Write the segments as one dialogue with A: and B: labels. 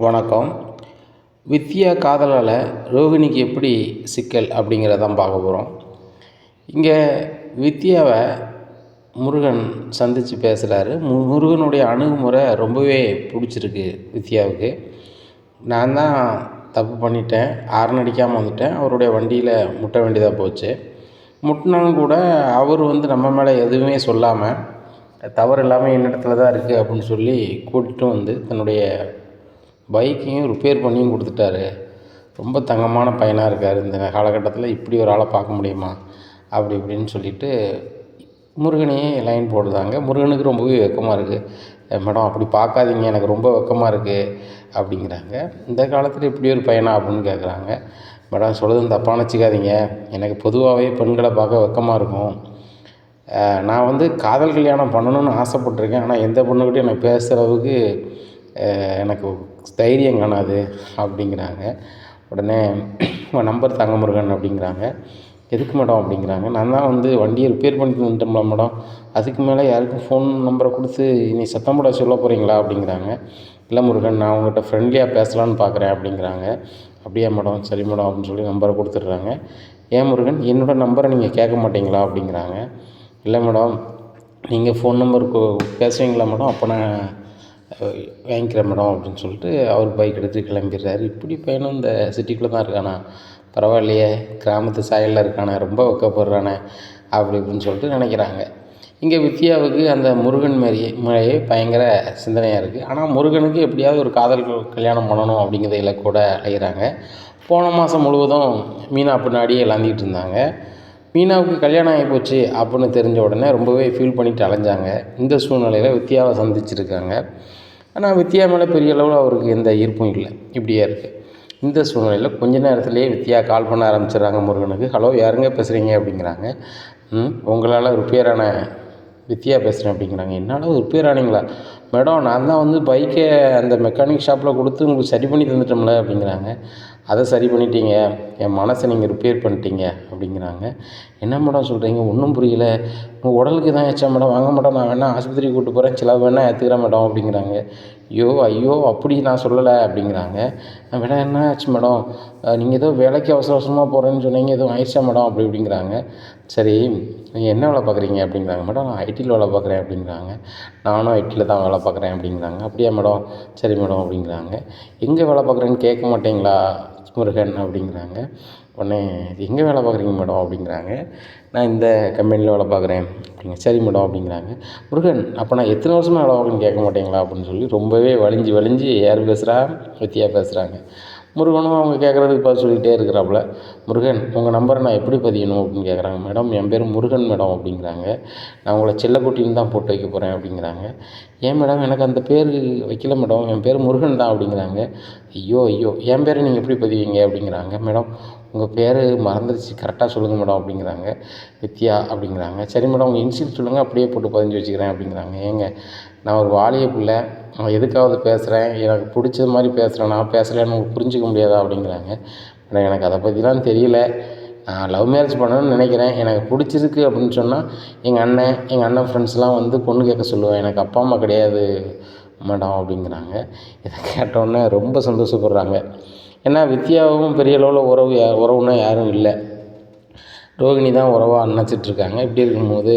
A: வணக்கம். வித்யா காதலால் ரோகிணிக்கு எப்படி சிக்கல் அப்படிங்கிறதான் பார்க்க போகிறோம். இங்கே வித்யாவை முருகன் சந்தித்து பேசுகிறாரு. முருகனுடைய அணுகுமுறை ரொம்பவே பிடிச்சிருக்கு வித்யாவுக்கு. நான் தான் தப்பு பண்ணிட்டேன், ஹார்ன் அடிக்காமல் வந்துட்டேன், அவருடைய வண்டியில் முட்ட வேண்டியதாக போச்சு. முட்டினாலும் கூட அவர் நம்ம மேலே எதுவுமே சொல்லாமல் தவறு எல்லாமே என்னிடத்துல தான் இருக்குது அப்படின்னு சொல்லி கூட்டிகிட்டு வந்து தன்னுடைய பைக்கையும் ரிப்பேர் பண்ணியும் கொடுத்துட்டாரு. ரொம்ப தங்கமான பையனாக இருக்கார். இந்த காலகட்டத்தில் இப்படி ஒரு ஆளை பார்க்க முடியுமா அப்படி இப்படின்னு சொல்லிவிட்டு முருகனையே லைன் போடுதாங்க. முருகனுக்கு ரொம்பவே வெக்கமாக இருக்குது. மேடம் அப்படி பார்க்காதீங்க, எனக்கு ரொம்ப வெக்கமாக இருக்குது அப்படிங்கிறாங்க. இந்த காலத்தில் இப்படி ஒரு பையனா அப்படின்னு கேட்குறாங்க. மேடம் சொல்லுறது தப்பாக நினச்சிக்காதீங்க, எனக்கு பொதுவாகவே பெண்களை பார்க்க வெக்கமாக இருக்கும். நான் காதல் கல்யாணம் பண்ணணும்னு ஆசைப்பட்டிருக்கேன். ஆனால் எந்த பொண்ணுக்கிட்டையும் எனக்கு பேசுகிற அளவுக்கு எனக்கு தைரியம் காணாது அப்படிங்கிறாங்க. உடனே உங்கள் நம்பர் தாங்க முருகன் அப்படிங்கிறாங்க. எதுக்கு மேடம் அப்படிங்கிறாங்க. நான் தான் வண்டியை ரிப்பேர் பண்ணிட்டு வந்துட்டோம்ல மேடம், அதுக்கு மேலே யாருக்கும் ஃபோன் நம்பரை கொடுத்து நீ சத்தம் போட சொல்ல போகிறீங்களா அப்படிங்கிறாங்க. இல்லை முருகன், நான் உங்கள்கிட்ட ஃப்ரெண்ட்லியாக பேசலான்னு பார்க்குறேன் அப்படிங்கிறாங்க. அப்படியா மேடம், சரி மேடம் அப்படின்னு சொல்லி நம்பரை கொடுத்துட்றாங்க. ஏன் முருகன், என்னோடய நம்பரை நீங்கள் கேட்க மாட்டீங்களா அப்படிங்கிறாங்க. இல்லை மேடம், நீங்கள் ஃபோன் நம்பருக்கு பேசுவீங்களா மேடம், அப்போ நான் வாங்கிக்கிறேன் மேடம் அப்படின்னு சொல்லிட்டு அவர் பைக் எடுத்து கிளம்பிடுறாரு. இப்படி பையனும் இந்த சிட்டிக்குள்ளே தான் இருக்கானா, பரவாயில்லையே, கிராமத்து சாயலில் இருக்கானே, ரொம்ப வெக்கப்படுறானே அப்படி இப்படின்னு சொல்லிட்டு நினைக்கிறாங்க. இங்கே வித்யாவுக்கு அந்த முருகன் மேலேயே பயங்கர சிந்தனையாக இருக்குது. ஆனால் முருகனுக்கு எப்படியாவது ஒரு காதல் கல்யாணம் பண்ணணும் அப்படிங்கிறத இலக்கோட அலைகிறாங்க. போன மாதம் முழுவதும் மீனா பின்னாடியே இழந்துக்கிட்டு இருந்தாங்க. மீனாவுக்கு கல்யாணம் ஆகி போச்சு அப்படின்னு தெரிஞ்ச உடனே ரொம்பவே ஃபீல் பண்ணிவிட்டு அலைஞ்சாங்க. இந்த சூழ்நிலையில் வித்யாவை சந்திச்சிருக்காங்க. ஆனால் வித்யா மேலே பெரிய அளவில் அவருக்கு எந்த ஈர்ப்பும் இல்லை, இப்படியே இருக்குது. இந்த சூழ்நிலையில் கொஞ்ச நேரத்துலேயே வித்யா கால் பண்ண ஆரம்பிச்சிடுறாங்க முருகனுக்கு. ஹலோ, யாருங்க பேசுகிறீங்க அப்படிங்கிறாங்க. உங்களால் ரிப்பேரான வித்யா பேசுகிறேன் அப்படிங்கிறாங்க. என்னால் ரிப்பேர் ஆனீங்களா மேடம், நான் தான் பைக்கை அந்த மெக்கானிக் ஷாப்பில் கொடுத்து உங்களுக்கு சரி பண்ணி தந்துட்டோம்ல அப்படிங்கிறாங்க. அதை சரி பண்ணிட்டீங்க, என் மனசை நீங்கள் ரிப்பேர் பண்ணிட்டீங்க அப்படிங்கிறாங்க. என்ன மேடம் சொல்கிறீங்க, ஒன்றும் புரியல. உங்கள் உடலுக்கு தான் ஏச்சா மேடம், வாங்க மேடம், நான் வேணால் ஆஸ்பத்திரிக்கு கூப்பிட்டு போகிறேன், செலவு வேணால் ஏற்றுக்கிறேன் மேடம் அப்படிங்கிறாங்க. ஐயோ அப்படி நான் சொல்லலை அப்படிங்கிறாங்க. மேடம் என்ன ஆச்சு மேடம், நீங்கள் ஏதோ வேலைக்கு அவசர அவசரமாக போகிறேன்னு சொன்னீங்க, எதுவும் ஆயிடுச்சா மேடம் அப்படி இப்படிங்கிறாங்க. சரி, நீங்கள் என்ன வேலை பார்க்குறீங்க அப்படிங்கிறாங்க. மேடம் நான் ஐடியில் வேலை பார்க்குறேன் அப்படிங்கிறாங்க. நானும் ஐடியில் தான் வேலை பார்க்குறேன் அப்படிங்கிறாங்க. அப்படியா மேடம், சரி மேடம் அப்படிங்கிறாங்க. எங்கே வேலை பார்க்குறேன்னு கேட்க மாட்டீங்களா முருகன் அப்படிங்கிறாங்க. உடனே எங்கே வேலை பார்க்குறீங்க மேடம் அப்படிங்கிறாங்க. நான் இந்த கம்பெனியில் வேலை பார்க்குறேன் அப்படிங்க. சரி மேடம் அப்படிங்கிறாங்க. முருகன், அப்போ நான் எத்தனை வருஷமாக வேலை பார்க்குறேன்னு கேட்க மாட்டீங்களா அப்படின்னு சொல்லி ரொம்பவே வலிஞ்சு யார் பேசுகிறா, வித்யா பேசுகிறாங்க. முருகனும் அவங்க கேட்குறதுக்கு பதில் சொல்லிகிட்டே இருக்கிறாப்புல. முருகன், உங்கள் நம்பரை நான் எப்படி பதியணும் அப்படின்னு கேட்குறாங்க. மேடம் என் பேர் முருகன் மேடம் அப்படிங்கிறாங்க. நான் உங்களை செல்லக்குட்டின்னு தான் போட்டு வைக்க போகிறேன் அப்படிங்கிறாங்க. ஏன் மேடம், எனக்கு அந்த பேர் வைக்கல மேடம், என் பேர் முருகன் தான் அப்படிங்கிறாங்க. ஐயோ என் பேரை நீங்கள் எப்படி பதிவீங்க அப்படிங்கிறாங்க. மேடம் உங்கள் பேர் மறந்துடுச்சு, கரெக்டாக சொல்லுங்கள் மேடம் அப்படிங்கிறாங்க. வித்யா அப்படிங்கிறாங்க. சரி மேடம், உங்கள் இன்சியல் சொல்லுங்கள், அப்படியே போட்டு பதிஞ்சு வச்சுக்கிறேன் அப்படிங்கிறாங்க. ஏங்க, நான் ஒரு வாலிய பிள்ளை, நான் எதுக்காவது பேசுகிறேன், எனக்கு பிடிச்சது மாதிரி பேசுகிறேன், நான் பேசலைன்னு உங்களுக்கு புரிஞ்சிக்க முடியாதா அப்படிங்கிறாங்க. மேடம் எனக்கு அதை பற்றிலாம் தெரியல, நான் லவ் மேரேஜ் பண்ணணும்னு நினைக்கிறேன், எனக்கு பிடிச்சிருக்கு அப்படின்னு சொன்னால் எங்கள் அண்ணன் ஃப்ரெண்ட்ஸ்லாம் பொண்ணு கேட்க சொல்லுவேன், எனக்கு அப்பா அம்மா கிடையாது மேடம் அப்படிங்கிறாங்க. இதை கேட்டோன்னே ரொம்ப சந்தோஷப்படுறாங்க. ஏன்னா வித்யாவும் பெரிய அளவில் உறவுன்னா யாரும் இல்லை, ரோகிணி தான் உறவாக நினச்சிட்ருக்காங்க. இப்படி இருக்கும்போது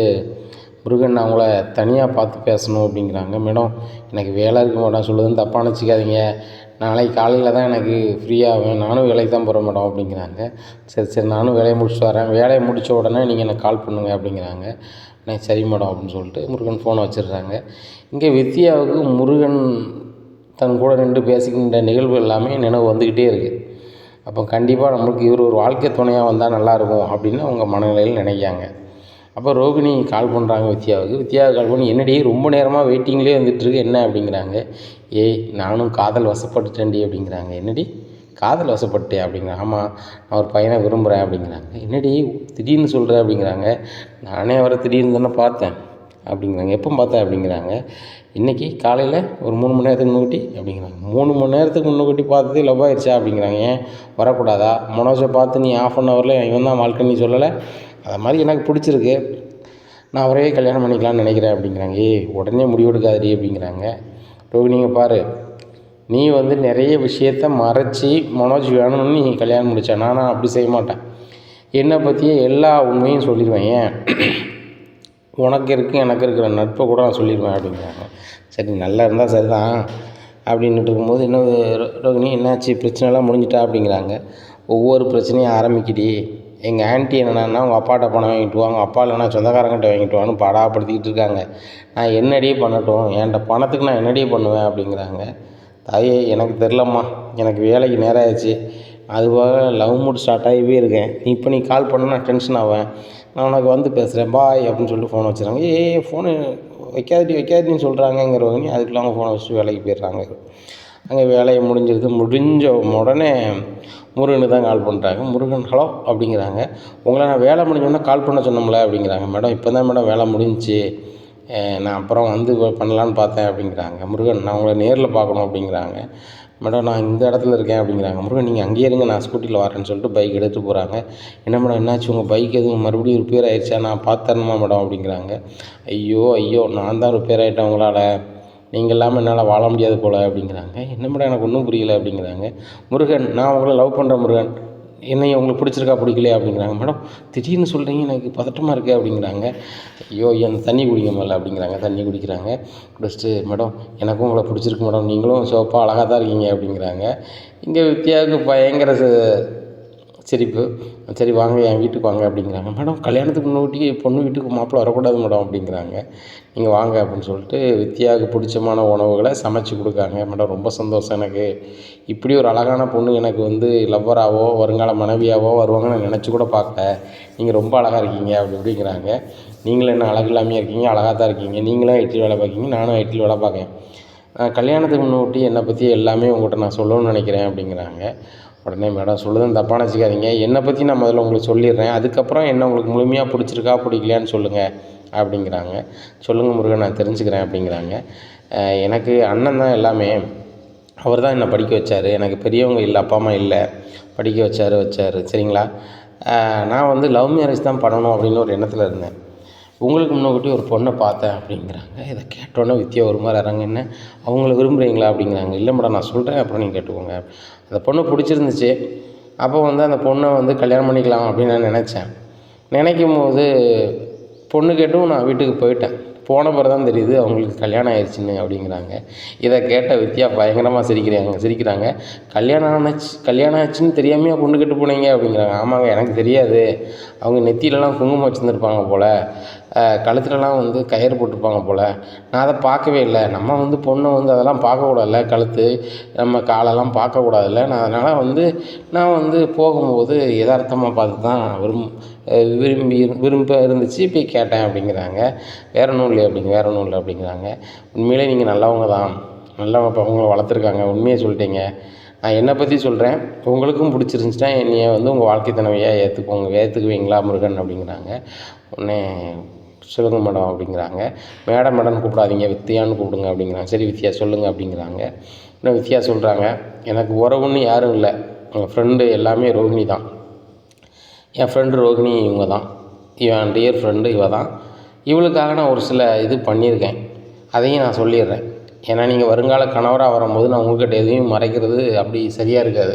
A: முருகன் அவங்கள தனியாக பார்த்து பேசணும் அப்படிங்கிறாங்க. மேடம் எனக்கு வேலை இருக்க மேடம், சொல்லுதுன்னு தப்பாக நினச்சிக்காதீங்க, நாளைக்கு காலையில் தான் எனக்கு ஃப்ரீயாகும், நானும் வேலைக்கு தான் போகிறேன் மேடம் அப்படிங்கிறாங்க. சரி நானும் வேலையை முடிச்சுட்டு வரேன், வேலையை முடித்த உடனே நீங்கள் எனக்கு கால் பண்ணுங்கள் அப்படிங்கிறாங்க. நான் சரி மேடம் அப்படின்னு சொல்லிட்டு முருகன் ஃபோனை வச்சிடுறாங்க. இங்கே வித்யாவுக்கு முருகன் தன் கூட நின்று பேசிக்கின்ற நிகழ்வு எல்லாமே நினைவு வந்துக்கிட்டே இருக்குது. அப்போ கண்டிப்பாக நம்மளுக்கு இவர் ஒரு வாழ்க்கை துணையாக வந்தால் நல்லாயிருக்கும் அப்படின்னு அவங்க மனநிலையில் நினைக்காங்க. அப்போ ரோகிணி கால் பண்ணுறாங்க வித்யாவுக்கு கால் பண்ணி, என்னடி ரொம்ப நேரமாக வெயிட்டிங்லேயே வந்துட்டுருக்கு என்ன அப்படிங்கிறாங்க. நானும் காதல் வசப்பட்டுட்டேன்டி அப்படிங்கிறாங்க. என்னடி காதல் வசப்பட்டே அப்படிங்கிறாங்க. ஆமாம், நான் ஒரு பையனை விரும்புகிறேன் அப்படிங்கிறாங்க. என்னடி திடீர்னு சொல்கிறேன் அப்படிங்கிறாங்க. நானே அவரை திடீர்னு தானே பார்த்தேன் அப்படிங்கிறாங்க. எப்போ பார்த்தேன் அப்படிங்கிறாங்க. இன்றைக்கி காலையில் ஒரு 3 மணி நேரத்துக்கு முன்னாடி அப்படிங்கிறாங்க. 3 மணி நேரத்துக்கு முன்னாடி பார்த்தது லவ் ஆயிடுச்சா அப்படிங்கிறாங்க. ஏன் வரக்கூடாதா, மனோஜை பார்த்து நீ ½ அன் ஹவரில் இவன் தான் வாழ்க்கை நீ சொல்லலை, அது மாதிரி எனக்கு பிடிச்சிருக்கு, நான் அவரையே கல்யாணம் பண்ணிக்கலாம்னு நினைக்கிறேன் அப்படிங்கிறாங்க. உடனே முடிவெடுக்காதடி அப்படிங்கிறாங்க. ரோகிணிங்க பாரு, நீ வந்து நிறைய விஷயத்த மறைச்சி மனோஜ் வேணும்னு நீ கல்யாணம் முடிச்ச. நானும் அப்படி செய்ய மாட்டேன். என்னை பற்றியே எல்லா உண்மையும் சொல்லிடுவேன். ஏன் உனக்கு இருக்குது எனக்கு இருக்கிற நட்பை கூட நான் சொல்லிடுவேன் அப்படிங்கிறாங்க. சரி நல்லா இருந்தால் சரி தான் அப்படின்ட்டு இருக்கும்போது இன்னும் ரோகிணி என்னாச்சு பிரச்சனைலாம் முடிஞ்சிட்டா அப்படிங்கிறாங்க. ஒவ்வொரு பிரச்சனையும் ஆரம்பிக்கிடி. எங்கள் ஆன்ட்டி என்னென்னா உங்கள் அப்பாட்ட பணம் வாங்கிட்டு வாங்க, அப்பா இல்லைனா சொந்தக்காரங்கிட்ட வாங்கிட்டு வான்னு பாடாப்படுத்திக்கிட்டு இருக்காங்க. நான் என்னடியே பண்ணட்டும், என்கிட்ட பணத்துக்கு நான் என்னடியே பண்ணுவேன் அப்படிங்கிறாங்க. தாயே எனக்கு தெரிலம்மா, எனக்கு வேலைக்கு நேரம் ஆயிடுச்சு, அதுவாக லவ் மூட் ஸ்டார்ட் ஆகிவே இருக்கேன். இப்போ நீ கால் பண்ண நான் டென்ஷன் ஆவேன், நான் உனக்கு வந்து பேசுகிறேன் பாய் அப்படின்னு சொல்லிட்டு ஃபோனை வச்சுறாங்க. ஃபோனு வைக்காதடின்னு சொல்கிறாங்கங்கிறவங்க அதுக்குள்ள அவங்க ஃபோனை வச்சுட்டு வேலைக்கு போயிடுறாங்க. அங்கே வேலையை முடிஞ்ச உடனே முருகனுக்கு தான் கால் பண்ணுறாங்க. முருகன் ஹலோ அப்படிங்கிறாங்க. உங்களை நான் வேலை முடிஞ்சோடனே கால் பண்ண சொன்னோம்ல அப்படிங்கிறாங்க. மேடம் இப்போ தான் மேடம் வேலை முடிஞ்சிச்சு, நான் அப்புறம் வந்து பண்ணலான்னு பார்த்தேன் அப்படிங்கிறாங்க. முருகன் நான் உங்களை நேரில் பார்க்கணும் அப்படிங்கிறாங்க. மேடம் நான் இந்த இடத்துல இருக்கேன் அப்படிங்கிறாங்க. முருகன் நீங்கள் அங்கேயே இருங்க, நான் ஸ்கூட்டியில் வரேன்னு சொல்லிட்டு பைக் எடுத்துகிட்டு போகிறாங்க. என்ன மேடம் என்னாச்சு, உங்கள் பைக் எதுவும் மறுபடியும் ரிப்பேர் ஆகிடுச்சா, நான் பார்த்து தரணுமா மேடம் அப்படிங்கிறாங்க. ஐயோ நான் தான் ரிப்பேர் ஆகிட்டேன், உங்களால் நீங்கள் இல்லாமல் என்னால் வாழ முடியாது போல் அப்படிங்கிறாங்க. என்ன மேடம் எனக்கு ஒன்றும் புரியலை அப்படிங்கிறாங்க. முருகன் நான் உங்களை லவ் பண்ணுறேன் முருகன், என்னைய உங்களுக்கு பிடிச்சிருக்கா பிடிக்கலையா அப்படிங்கிறாங்க. மேடம் திடீர்னு சொல்கிறீங்க, எனக்கு பதட்டமாக இருக்குது அப்படிங்கிறாங்க. என் தண்ணி குடிங்க மேலே அப்படிங்கிறாங்க. தண்ணி குடிக்கிறாங்க. குடிச்சிட்டு மேடம் எனக்கும் உங்களை பிடிச்சிருக்கு மேடம், நீங்களும் சிவப்பாக அழகாக தான் இருக்கீங்க அப்படிங்கிறாங்க. இங்கே வித்யாவுக்கு பயங்கர சிரிப்பு. சரி வாங்க என் வீட்டுக்கு வாங்க அப்படிங்கிறாங்க. மேடம் கல்யாணத்துக்கு முன்னாடி பொண்ணு வீட்டுக்கு மாப்பிள்ளை வரக்கூடாது மேடம் அப்படிங்கிறாங்க. நீங்கள் வாங்க அப்படின்னு சொல்லிட்டு வித்யாவுக்கு பிடிச்சமான உணவுகளை சமைச்சு கொடுக்காங்க. மேடம் ரொம்ப சந்தோஷம், எனக்கு இப்படி ஒரு அழகான பொண்ணு எனக்கு வந்து லவ்வராகவோ வருங்கால மனைவியாவோ வருவாங்கன்னு நான் நினச்சி கூட பார்க்கல, நீங்கள் ரொம்ப அழகாக இருக்கீங்க அப்படிங்கிறாங்க. நீங்களும் என்ன அழகு இல்லாமையாக இருக்கீங்க, அழகாக தான் இருக்கீங்க, நீங்களும் ஐடியில் வேலை பார்க்கீங்க, நானும் ஐடியில் வேலை பார்க்கேன், கல்யாணத்துக்கு முன்னாடி என்னை பற்றி எல்லாமே உங்கள்கிட்ட நான் சொல்லணும்னு நினைக்கிறேன் அப்படிங்கிறாங்க. உடனே மேடம் சொல்லுதுன்னு தப்பாக நினச்சிக்காதீங்க, என்னை பற்றி நான் முதல்ல உங்களுக்கு சொல்லிடுறேன், அதுக்கப்புறம் என்ன உங்களுக்கு முழுமையாக பிடிச்சிருக்கா பிடிக்கலையான்னு சொல்லுங்கள் அப்படிங்கிறாங்க. சொல்லுங்கள் முருகன் நான் தெரிஞ்சுக்கிறேன் அப்படிங்கிறாங்க. எனக்கு அண்ணன் தான் எல்லாமே, அவர் தான் என்னை படிக்க வச்சார், எனக்கு பெரியவங்க இல்லை, அப்பா அம்மா இல்லை, படிக்க வச்சார் சரிங்களா. நான் வந்து லவ் மேரேஜ் தான் பண்ணணும் அப்படின்னு ஒரு எண்ணத்தில் இருந்தேன். உங்களுக்கு முன்னாடி ஒரு பொண்ணை பார்த்தேன் அப்படிங்கிறாங்க. இதை கேட்டோன்னே வித்யா ஒரு மாதிரி இறங்க, என்ன அவங்கள விரும்புகிறீங்களா அப்படிங்கிறாங்க. இல்லை மேடம் நான் சொல்கிறேன் அப்புறம் நீங்கள் கேட்டுக்கோங்க. அந்த பொண்ணு பிடிச்சிருந்துச்சு, அப்போ வந்து அந்த பொண்ணை வந்து கல்யாணம் பண்ணிக்கலாம் அப்படின்னு நான் நினச்சேன். நினைக்கும் போது பொண்ணு கேட்டும் நான் வீட்டுக்கு போயிட்டேன். போன பிறகு தான் தெரியுது அவங்களுக்கு கல்யாணம் ஆயிடுச்சுன்னு அப்படிங்கிறாங்க. இதை கேட்ட வித்யா பயங்கரமாக சிரிக்கிறாங்க. கல்யாணம் ஆச்சுன்னு தெரியாமையா பொண்ணு கேட்டு போனீங்க அப்படிங்கிறாங்க. ஆமாங்க எனக்கு தெரியாது, அவங்க நெத்தியிலலாம் குங்குமம் வச்சுருந்துருப்பாங்க போல், கழுத்துலலாம் வந்து கயிறு போட்டிருப்பாங்க போல், நான் அதை பார்க்கவே இல்லை. நம்ம வந்து பொண்ணை வந்து அதெல்லாம் பார்க்கக்கூடாதுல்ல, கழுத்து நம்ம காலெல்லாம் பார்க்கக்கூடாதுல்ல, அதனால் வந்து நான் வந்து போகும்போது யதார்த்தமாக பார்த்து தான் விரும்ப இருந்துச்சு, போய் கேட்டேன் அப்படிங்கிறாங்க. வேற ஒன்றும் இல்லை அப்படிங்கிறாங்க. உண்மையிலே நீங்கள் நல்லவங்க தான், நல்லவங்க அவங்கள வளர்த்துருக்காங்க, உண்மையை சொல்லிட்டீங்க. நான் என்னை பற்றி சொல்கிறேன், உங்களுக்கும் பிடிச்சிருந்துச்சின்னா என்னைய வந்து உங்கள் வாழ்க்கை துணைவியாக ஏற்றுக்குவீங்களா முருகன் அப்படிங்கிறாங்க. உடனே சொல்லுங்க மேடம் அப்படிங்கிறாங்க. மேடம்னு கூப்பிடாதீங்க, வித்யான்னு கூப்பிடுங்க அப்படிங்கிறாங்க. சரி வித்யா சொல்லுங்கள் அப்படிங்கிறாங்க. இன்னும் வித்யா சொல்கிறாங்க, எனக்கு உறவுன்னு யாரும் இல்லை, எங்கள் ஃப்ரெண்டு எல்லாமே ரோகிணி தான். என் ஃப்ரெண்டு ரோகிணி இவங்க தான், என் டியர் ஃப்ரெண்டு இவ தான். இவளுக்காக நான் ஒரு சில இது பண்ணியிருக்கேன், அதையும் நான் சொல்லிடுறேன். ஏன்னா நீங்கள் வருங்கால கணவராக வரும்போது நான் உங்கள்கிட்ட எதையும் மறைக்கிறது அப்படி சரியாக இருக்காது.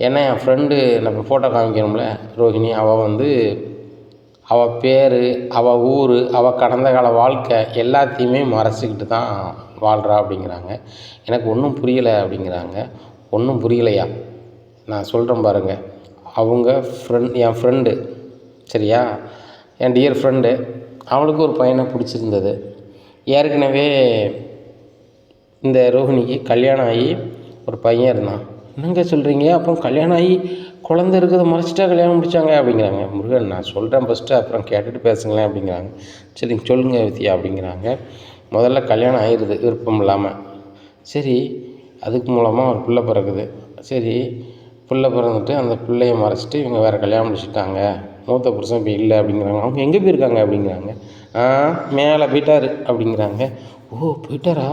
A: ஏன்னா என் ஃப்ரெண்டு நம்ம ஃபோட்டோ காமிக்கணும்ல ரோகிணி, அவள் பேர், அவள் ஊர், அவள் கடந்த கால வாழ்க்கை எல்லாத்தையுமே மறைச்சிக்கிட்டு தான் வாழ்கிறா அப்படிங்கிறாங்க. எனக்கு ஒன்றும் புரியலை அப்படிங்கிறாங்க. ஒன்றும் புரியலையா, நான் சொல்கிறேன் பாருங்கள். அவங்க என் ஃப்ரெண்டு சரியா, என் டியர் ஃப்ரெண்டு, அவளுக்கு ஒரு பையனை பிடிச்சிருந்தது. ஏற்கனவே இந்த ரோஹிணிக்கு கல்யாணம் ஆகி ஒரு பையன் இருந்தான். என்னங்க சொல்கிறீங்க, அப்போ கல்யாணம் ஆகி குழந்த இருக்கிறத மறைச்சிட்டா கல்யாணம் முடித்தாங்க அப்படிங்கிறாங்க. முருகன் நான் சொல்கிறேன் ஃபஸ்ட்டு, அப்புறம் கேட்டுட்டு பேசுங்களேன் அப்படிங்கிறாங்க. சரி சொல்லுங்கள் வித்யா அப்படிங்கிறாங்க. முதல்ல கல்யாணம் ஆயிடுது விருப்பம் இல்லாமல். சரி அதுக்கு மூலமாக ஒரு பிள்ளை பிறகுது. சரி பிள்ளை பிறந்துட்டு அந்த பிள்ளையை மறைச்சிட்டு இவங்க வேறு கல்யாணம் முடிச்சுட்டாங்க, மூத்த புருஷன் இப்போ இல்லை அப்படிங்கிறாங்க. அவங்க எங்கே போயிருக்காங்க அப்படிங்கிறாங்க. மேலே போயிட்டார் அப்படிங்கிறாங்க. ஓ போயிட்டாரா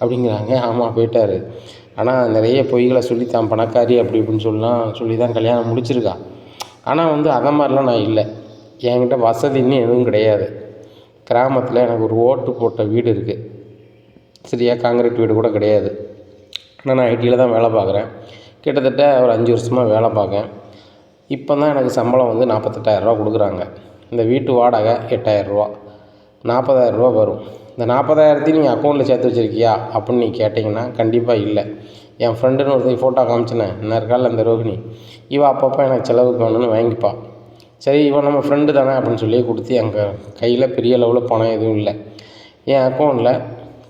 A: அப்படிங்கிறாங்க. ஆமாம் போயிட்டார், ஆனால் நிறைய பொய்களை சொல்லி தான் பணக்காரி அப்படி இப்படின்னு சொல்லி தான் கல்யாணம் முடிச்சிருக்கா. ஆனால் வந்து அதை மாதிரிலாம் நான் இல்லை, என்கிட்ட வசதி இன்னும் எதுவும் கிடையாது. கிராமத்தில் எனக்கு ஒரு ஓட்டு போட்ட வீடு இருக்குது சரியா, காங்கிரீட் வீடு கூட கிடையாது. ஆனால் நான் ஐடியில் தான் வேலை பார்க்குறேன். கிட்டத்தட்ட ஒரு 5 வருஷமாக வேலை பார்க்கேன். இப்போ தான் எனக்கு சம்பளம் வந்து 48,000 கொடுக்குறாங்க. இந்த வீட்டு வாடகை 8,000, 40,000 வரும். இந்த 40,000 நீங்கள் அக்கௌண்ட்டில் சேர்த்து வச்சுருக்கியா அப்படின்னு நீங்கள் கேட்டிங்கன்னா கண்டிப்பாக இல்லை. என் ஃப்ரெண்டுன்னு ஒருத்தர் ஃபோட்டோ காமிச்சினேன் இருக்கால இந்த ரோஹிணி, இவன் அப்பப்போ எனக்கு செலவுக்கு வேணும்னு வாங்கிப்பாள். சரி இவன் நம்ம ஃப்ரெண்டு தானே அப்படின்னு சொல்லி கொடுத்து எங்கள் கையில் பெரிய அளவில் பணம் எதுவும் இல்லை. என் அக்கௌண்ட்டில்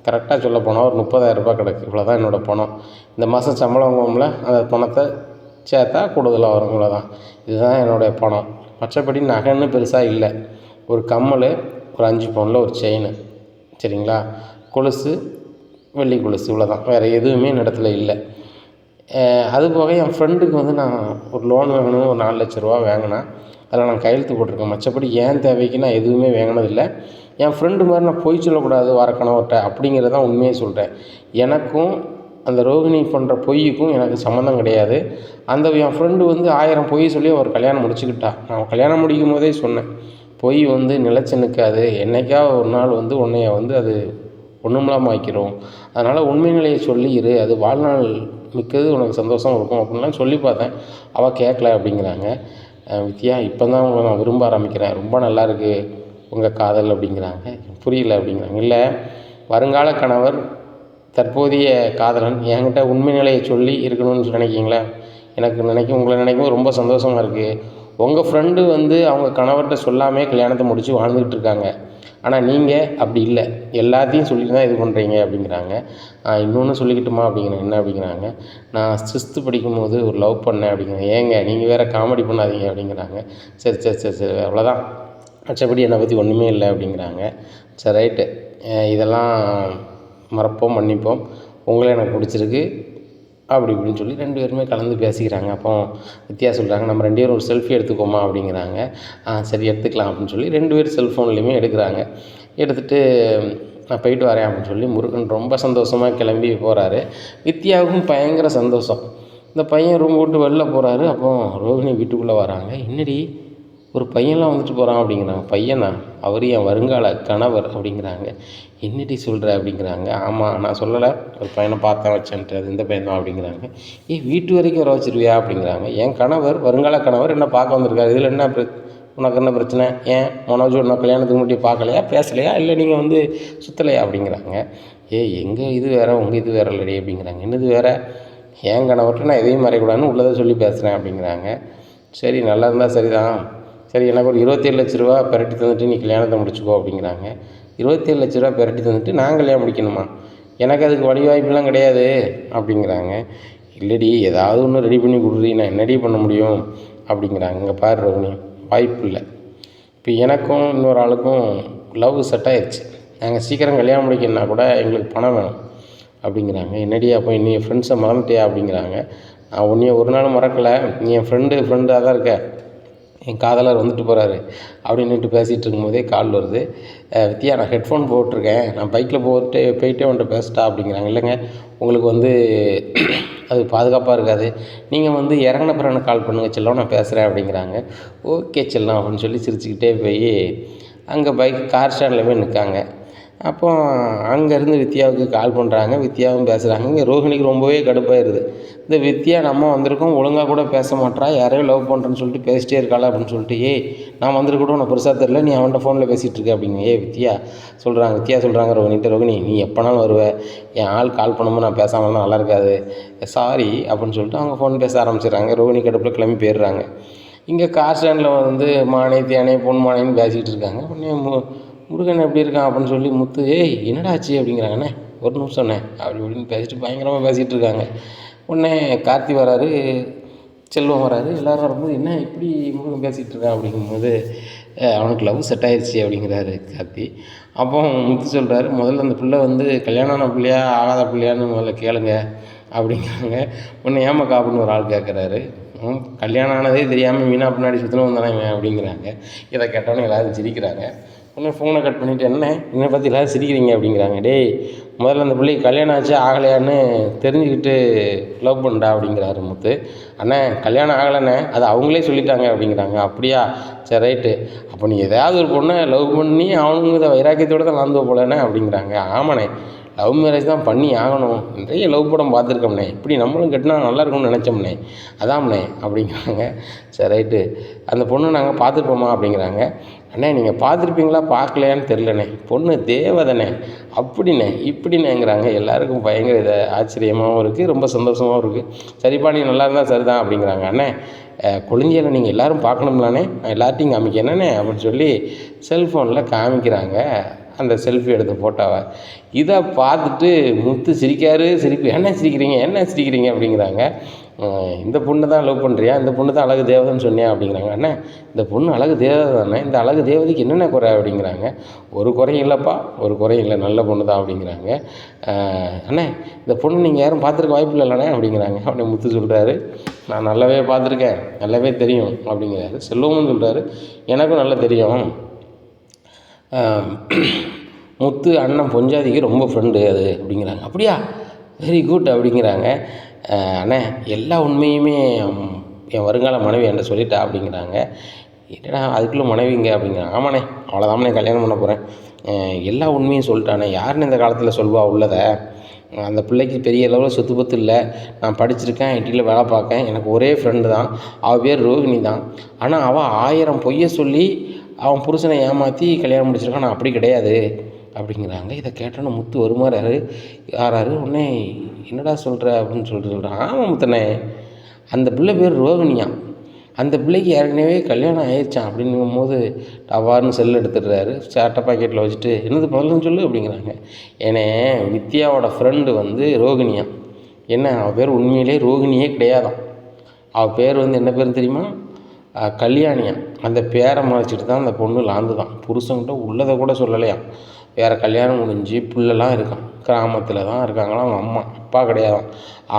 A: கரெக்டாக சொல்ல போனால் ஒரு 30,000 கிடக்கு. இவ்வளோ தான் என்னோடய பணம். இந்த மாதம் சம்பளம் வாங்குவோம்ல, அந்த பணத்தை சேர்த்தா கூடுதலாக வரும். இவ்வளோ தான், இதுதான் என்னுடைய பணம். மற்றபடி நகைன்னு பெருசாக இல்லை. ஒரு கம்மல், ஒரு 5 பவுனில் ஒரு செயின், சரிங்களா, கொலுசு, வெள்ளி கொலுசு, இவ்வளோ தான். வேறு எதுவுமே என்னிடத்துல இல்லை. அதுபோக என் ஃப்ரெண்டுக்கு வந்து நான் ஒரு லோன் வாங்கணும், ஒரு 4 லட்ச ரூபா வாங்கினேன். அதில் நான் கையெழுத்து போட்டிருக்கேன். மற்றபடி ஏன் தேவைக்கு நான் எதுவுமே வாங்கினதில்லை. என் ஃப்ரெண்டு மாதிரி நான் பொய் சொல்லக்கூடாது வர கணவர்கிட்ட அப்படிங்கிறது தான் உண்மையை சொல்கிறேன். எனக்கும் அந்த ரோகிணி பண்ணுற பொய்யுக்கும் எனக்கு சம்மந்தம் கிடையாது. அந்த என் ஃப்ரெண்டு வந்து 1000 பொய் சொல்லி ஒரு கல்யாணம் முடிச்சுக்கிட்டா. நான் கல்யாணம் முடிக்கும் போதே சொன்னேன், பொய் வந்து நிலைச்சு நிற்காது, என்றைக்காவது ஒரு நாள் வந்து உன்னைய வந்து அது ஒன்றுமில்லாமல் ஆக்கிரும். அதனால் உண்மை நிலையை சொல்லிடு, அது வாழ்நாள் மிக்கது, உனக்கு சந்தோஷம் இருக்கும் அப்படின்லாம் சொல்லி பார்த்தேன். அவள் கேட்கல அப்படிங்கிறாங்க. வித்யா இப்போ தான் உங்களை நான் விரும்ப ஆரம்பிக்கிறேன், ரொம்ப நல்லாயிருக்கு உங்கள் காதல் அப்படிங்கிறாங்க. புரியல அப்படிங்கிறாங்க. இல்லை, வருங்கால கணவர் தற்போதைய காதலன் என்கிட்ட உண்மை நிலையை சொல்லி இருக்கணும்னு நினைக்கிங்களா? எனக்கு உங்களை நினைக்கும் ரொம்ப சந்தோஷமாக இருக்குது. உங்கள் ஃப்ரெண்டு வந்து அவங்க கணவர்கிட்ட சொல்லாமே கல்யாணத்தை முடித்து வாழ்ந்துக்கிட்டு இருக்காங்க. ஆனால் நீங்கள் அப்படி இல்லை, எல்லாத்தையும் சொல்லிட்டு தான் இது பண்ணுறீங்க அப்படிங்கிறாங்க. இன்னொன்று சொல்லிக்கிட்டுமா அப்படிங்கிறேன். என்ன அப்படிங்கிறாங்க, நான் 6th படிக்கும்போது ஒரு லவ் பண்ணேன் அப்படிங்கிறேன். ஏங்க நீங்கள் வேறு காமெடி பண்ணாதீங்க அப்படிங்கிறாங்க. சரி சரி சரி சரி அவ்வளோதான், மற்றபடி என்னை பற்றி ஒன்றுமே இல்லை அப்படிங்கிறாங்க. சரி ரைட்டு, இதெல்லாம் மறப்போம் மன்னிப்போம், உங்களை எனக்கு பிடிச்சிருக்கு அப்படி இப்படின்னு சொல்லி 2 பேருமே கலந்து பேசிக்கிறாங்க. அப்போ வித்யா சொல்கிறாங்க, நம்ம 2 பேரும் ஒரு செல்ஃபி எடுத்துக்கோமா அப்படிங்கிறாங்க. சரி எடுத்துக்கலாம் அப்படின்னு சொல்லி 2 பேர் செல்ஃபோன்லேயுமே எடுக்கிறாங்க. எடுத்துகிட்டு நான் போயிட்டு வரேன் அப்படின்னு சொல்லி முருகன் ரொம்ப சந்தோஷமாக கிளம்பி போகிறாரு. வித்யாவுக்கும் பயங்கர சந்தோஷம். இந்த பையன் ரூம் விட்டு வெளில போகிறாரு. அப்போ ரோஹிணி வீட்டுக்குள்ளே வராங்க. என்னடி ஒரு பையன்லாம் வந்துட்டு போகிறான் அப்படிங்கிறாங்க. பையனா? அவர் என் வருங்கால கணவர் அப்படிங்கிறாங்க. என்னடி சொல்கிற அப்படிங்கிறாங்க. ஆமாம், நான் சொல்லலை, ஒரு பையனை பார்த்தேன் வச்சேன்ட்டு, அது இந்த பையன் தான் அப்படிங்கிறாங்க. வீட்டு வரைக்கும் வர வச்சிருவியா அப்படிங்கிறாங்க. என் கணவர், வருங்கால கணவர் என்ன பார்க்க வந்திருக்காரு, இதில் என்ன உனக்கு என்ன பிரச்சனை? ஏன் மனோஜ் உன்னை கல்யாணத்துக்கு முன்னாடி பார்க்கலையா, பேசலையா, இல்லை நீங்கள் வந்து சுற்றலையா அப்படிங்கிறாங்க. எங்கள் இது வேறு உங்கள் இது வேறு இல்லடி அப்படிங்கிறாங்க. என்னது வேறு? என் கணவர்கிட்ட நான் எதையும் மறைக்கூடாதுன்னு உள்ளதை சொல்லி பேசுகிறேன் அப்படிங்கிறாங்க. சரி நல்லா இருந்தால் சரிதான், சரி எனக்கு ஒரு 27 லட்ச ரூபா பெரட்டி தந்துட்டு நீ கல்யாணத்தை முடிச்சுக்கோ அப்படிங்கிறாங்க. 27 லட்ச ரூபா பெரட்டி தந்துட்டு நான் கல்யாணம் முடிக்கணுமா? எனக்கு அதுக்கு வழி வாய்ப்புலாம் கிடையாது அப்படிங்கிறாங்க. இல்லடி, ஏதாவது ஒன்று ரெடி பண்ணி கொடுறீ, நான் என்னடி பண்ண முடியும் அப்படிங்கிறாங்க. இங்கே பாரு ரோஹிணி, வாய்ப்பு இல்லை. இப்போ எனக்கும் இன்னொரு ஆளுக்கும் லவ் செட் ஆயிடுச்சு, நாங்கள் சீக்கிரம் கல்யாணம் முடிக்கணுன்னா கூட எங்களுக்கு பணம் வேணும் அப்படிங்கிறாங்க. என்னடி அப்போ நீ என் ஃப்ரெண்ட்ஸை மறந்துட்டியா அப்படிங்கிறாங்க. நான் உன்னைய ஒரு நாள் மறக்கலை, நீ என் ஃப்ரெண்டாக தான் இருக்க, என் காதலர் வந்துட்டு போகிறாரு அப்படின்னுட்டு பேசிகிட்டு இருக்கும்போதே கால் வருது. வித்யா நான் ஹெட்ஃபோன் போட்டிருக்கேன், நான் பைக்கில் போயிட்டே உன்ட்ட பேசிட்டா அப்படிங்கிறாங்க. இல்லைங்க, உங்களுக்கு வந்து அது பாதுகாப்பாக இருக்காது, நீங்கள் வந்து இறங்கின பிறகு எனக்கு கால் பண்ணுங்கள் செல்லம், நான் பேசுகிறேன் அப்படிங்கிறாங்க. ஓகே செல்லம் அப்படின்னு சொல்லி சிரிச்சுக்கிட்டே போய் அங்கே கார் ஸ்டாண்டில் போய் நிற்காங்க. அப்போ அங்கேருந்து வித்யாவுக்கு கால் பண்ணுறாங்க. வித்யாவும் பேசுகிறாங்க. இங்கே ரோஹிணிக்கு ரொம்பவே கடுப்பாயிருது. இந்த வித்யா நம்ம வந்திருக்கோம், ஒழுங்காக கூட பேச மாட்டா, யாரையும் லவ் பண்ணுறேன்னு சொல்லிட்டு பேசிட்டே இருக்காளா அப்படின்னு சொல்லிட்டு, நான் வந்திருக்கட்டும், உனக்கு பெருசாக தெரியல, நீ அவன்கிட்ட ஃபோனில் பேசிகிட்டு இருக்க அப்படிங்க. வித்யா சொல்கிறாங்க ரோஹிணி நீ எப்போனாலும் வருவேன், என் ஆள் கால் பண்ணும்போது நான் பேசாமல் தான் நல்லா இருக்காது, சாரி அப்படின்னு சொல்லிட்டு அவங்க ஃபோன் பேச ஆரம்பிச்சிடுறாங்க. ரோஹிணி கடுப்பில் கிளம்பி போயிடுறாங்க. இங்கே கார் ஸ்டாண்டில் வந்து மானே தேனே பொன் மானேன்னு பேசிக்கிட்டு இருக்காங்க. உடனே முருகன் எப்படி இருக்கான் அப்படின்னு சொல்லி முத்து, என்னடா ஆச்சு அப்படிங்கிறாங்கண்ணே, ஒரு நிமிஷம்ண்ணே அப்படி இப்படின்னு பேசிட்டு பயங்கரமாக பேசிகிட்டு இருக்காங்க. உடனே கார்த்தி வராரு, செல்வம் வராரு, எல்லோரும் வரும்போது என்ன இப்படி முருகன் பேசிகிட்டு இருக்கான் அப்படிங்கும்போது அவனுக்கு லவ் செட் ஆயிடுச்சு அப்படிங்கிறாரு கார்த்தி. அப்போ முத்து சொல்கிறாரு, முதல்ல அந்த பிள்ளை வந்து கல்யாணம் ஆன பிள்ளையா ஆகாத பிள்ளையான்னு முதல்ல கேளுங்க அப்படிங்கிறாங்க. உடனே ஏமாக்கா அப்படின்னு ஒரு ஆள் கேட்குறாரு. கல்யாணம் ஆனதே தெரியாமல் மீனா பின்னாடி சுற்றின வந்தானே அப்படிங்கிறாங்க. இதை கேட்டோன்னே எல்லோரும் சிரிக்கிறாங்க. உடனே ஃபோனை கட் பண்ணிவிட்டு, என்னை பற்றி எல்லோரும் சிரிக்கிறீங்க அப்படிங்கிறாங்க. முதல்ல அந்த பிள்ளைக்கு கல்யாணம் ஆச்சு ஆகலையான்னு தெரிஞ்சுக்கிட்டு லவ் பண்ணுறா அப்படிங்கிறாரு முத்து. அண்ணே கல்யாணம் ஆகலைண்ணே, அது அவங்களே சொல்லிட்டாங்க அப்படிங்கிறாங்க. அப்படியா, சரி ரைட்டு, அப்போ நீ ஏதாவது ஒரு பொண்ணை லவ் பண்ணி அவனுங்க வைராக்கியத்தோடு தான் நடந்து போகலண்ணே அப்படிங்கிறாங்க. ஆமாண்ணே, லவ் மேரேஜ் தான் பண்ணி ஆகணும், நிறைய லவ் படம் பார்த்துருக்கோம்ண்ணே, இப்படி நம்மளும் கட்டினா நல்லா இருக்கும்னு நினச்சோம்ண்ணே, அதாம்ண்ணே அப்படிங்கிறாங்க. சரி ரைட்டு, அந்த பொண்ணு நாங்கள் பார்த்துருப்போமா அப்படிங்கிறாங்க. அண்ணே நீங்கள் பார்த்துருப்பீங்களா பார்க்கலையான்னு தெரிலண்ணே, பொண்ணு தேவதைண்ணே அப்படிண்ணே இப்படின்னேங்கிறாங்க. எல்லாருக்கும் பயங்கர ஆச்சரியமாகவும் இருக்குது, ரொம்ப சந்தோஷமாகவும் இருக்குது. சரிப்பா நீ நல்லா இருந்தால் சரிதான் அப்படிங்கிறாங்க. அண்ணே கொழுந்தியலை நீங்கள் எல்லோரும் பார்க்கணும்லாண்ணே, நான் எல்லார்ட்டையும் காமிக்க என்னண்ணே அப்படின்னு சொல்லி செல்ஃபோனில் காமிக்கிறாங்க அந்த செல்ஃபி எடுத்த ஃபோட்டோவை. இதை பார்த்துட்டு முத்து சிரிக்காரு சிரிப்பு. என்ன சிரிக்கிறீங்க அப்படிங்கிறாங்க. இந்த பொண்ணு தான் லவ் பண்ணுறியா, இந்த பொண்ணு தான் அழகு தேவதைன்னு சொன்னியா அப்படிங்கிறாங்க. அண்ணே இந்த பொண்ணு அழகு தேவதை தானே, இந்த அழகு தேவதைக்கு என்னென்ன குறை அப்படிங்கிறாங்க. ஒரு குறையும் இல்லைப்பா, ஒரு குறையும் இல்லை, நல்ல பொண்ணு தான் அப்படிங்கிறாங்க. அண்ணே இந்த பொண்ணு நீங்கள் யாரும் பார்த்துருக்க வாய்ப்பு இல்லைண்ணே அப்படிங்கிறாங்க. அப்படியே முத்து சொல்கிறாரு, நான் நல்லாவே பார்த்துருக்கேன், நல்லாவே தெரியும் அப்படிங்கிறாரு. செல்வமும் சொல்கிறாரு, எனக்கும் நல்லா தெரியும், முத்து அண்ணன் பொஞ்சாதிக்கு ரொம்ப ஃப்ரெண்டு அது அப்படிங்கிறாங்க. அப்படியா, வெரி குட் அப்படிங்கிறாங்க. அண்ணே எல்லா உண்மையுமே என் வருங்கால மனைவி என்கிட்ட சொல்லிட்டா அப்படிங்கிறாங்க. என்னடா அதுக்குள்ளே மனைவிங்க அப்படிங்கிறாங்க. ஆமாண்ணே அவ்வளோதாம்ண்ணே கல்யாணம் பண்ண போகிறேன், எல்லா உண்மையும் சொல்லிட்டானே, யாருன்னு இந்த காலத்தில் சொல்வா உள்ளதை, அந்த பிள்ளைக்கு பெரிய அளவில் சொத்து பத்து இல்லை, நான் படிச்சிருக்கேன், ஐடியில் வேலை பார்க்கேன், எனக்கு ஒரே ஃப்ரெண்டு தான், அவள் பேர் ரோகிணி தான், ஆனால் அவள் 1000 பொய்யை சொல்லி அவன் புருஷனை ஏமாற்றி கல்யாணம் முடிச்சிருக்கான், நான் அப்படி கிடையாது அப்படிங்கிறாங்க. இதை கேட்டோன்னே முத்து வருமாறாரு யாராரு உடனே என்னடா சொல்கிற அப்படின்னு சொல்கிறான். ஆமாம் முத்தண்ணே, அந்த பிள்ளை பேர் ரோகிணியா, அந்த பிள்ளைக்கு ஏற்கனவே கல்யாணம் ஆயிடுச்சான் அப்படிங்கும் போது டவார்னு செல் எடுத்துடுறாரு, சாட்டை பாக்கெட்டில் வச்சுட்டு என்னது பதிலும் சொல்லு அப்படிங்கிறாங்க. ஏன்னே வித்யாவோட ஃப்ரெண்டு வந்து ரோகிணியா, என்ன அவள் பேர் உண்மையிலே ரோகிணியே கிடையாதான், அவள் பேர் வந்து என்ன பேர் தெரியுமா, கல்யாணியா. அந்த பேரை மறைச்சிட்டு தான் அந்த பொண்ணு லாந்து தான், புருஷன்கிட்ட உள்ளதை கூட சொல்லலையாம், வேறு கல்யாணம் முடிஞ்சு புள்ளெல்லாம் இருக்கான், கிராமத்தில் தான் இருக்காங்களாம், அவங்க அம்மா அப்பா கிடையாதான்.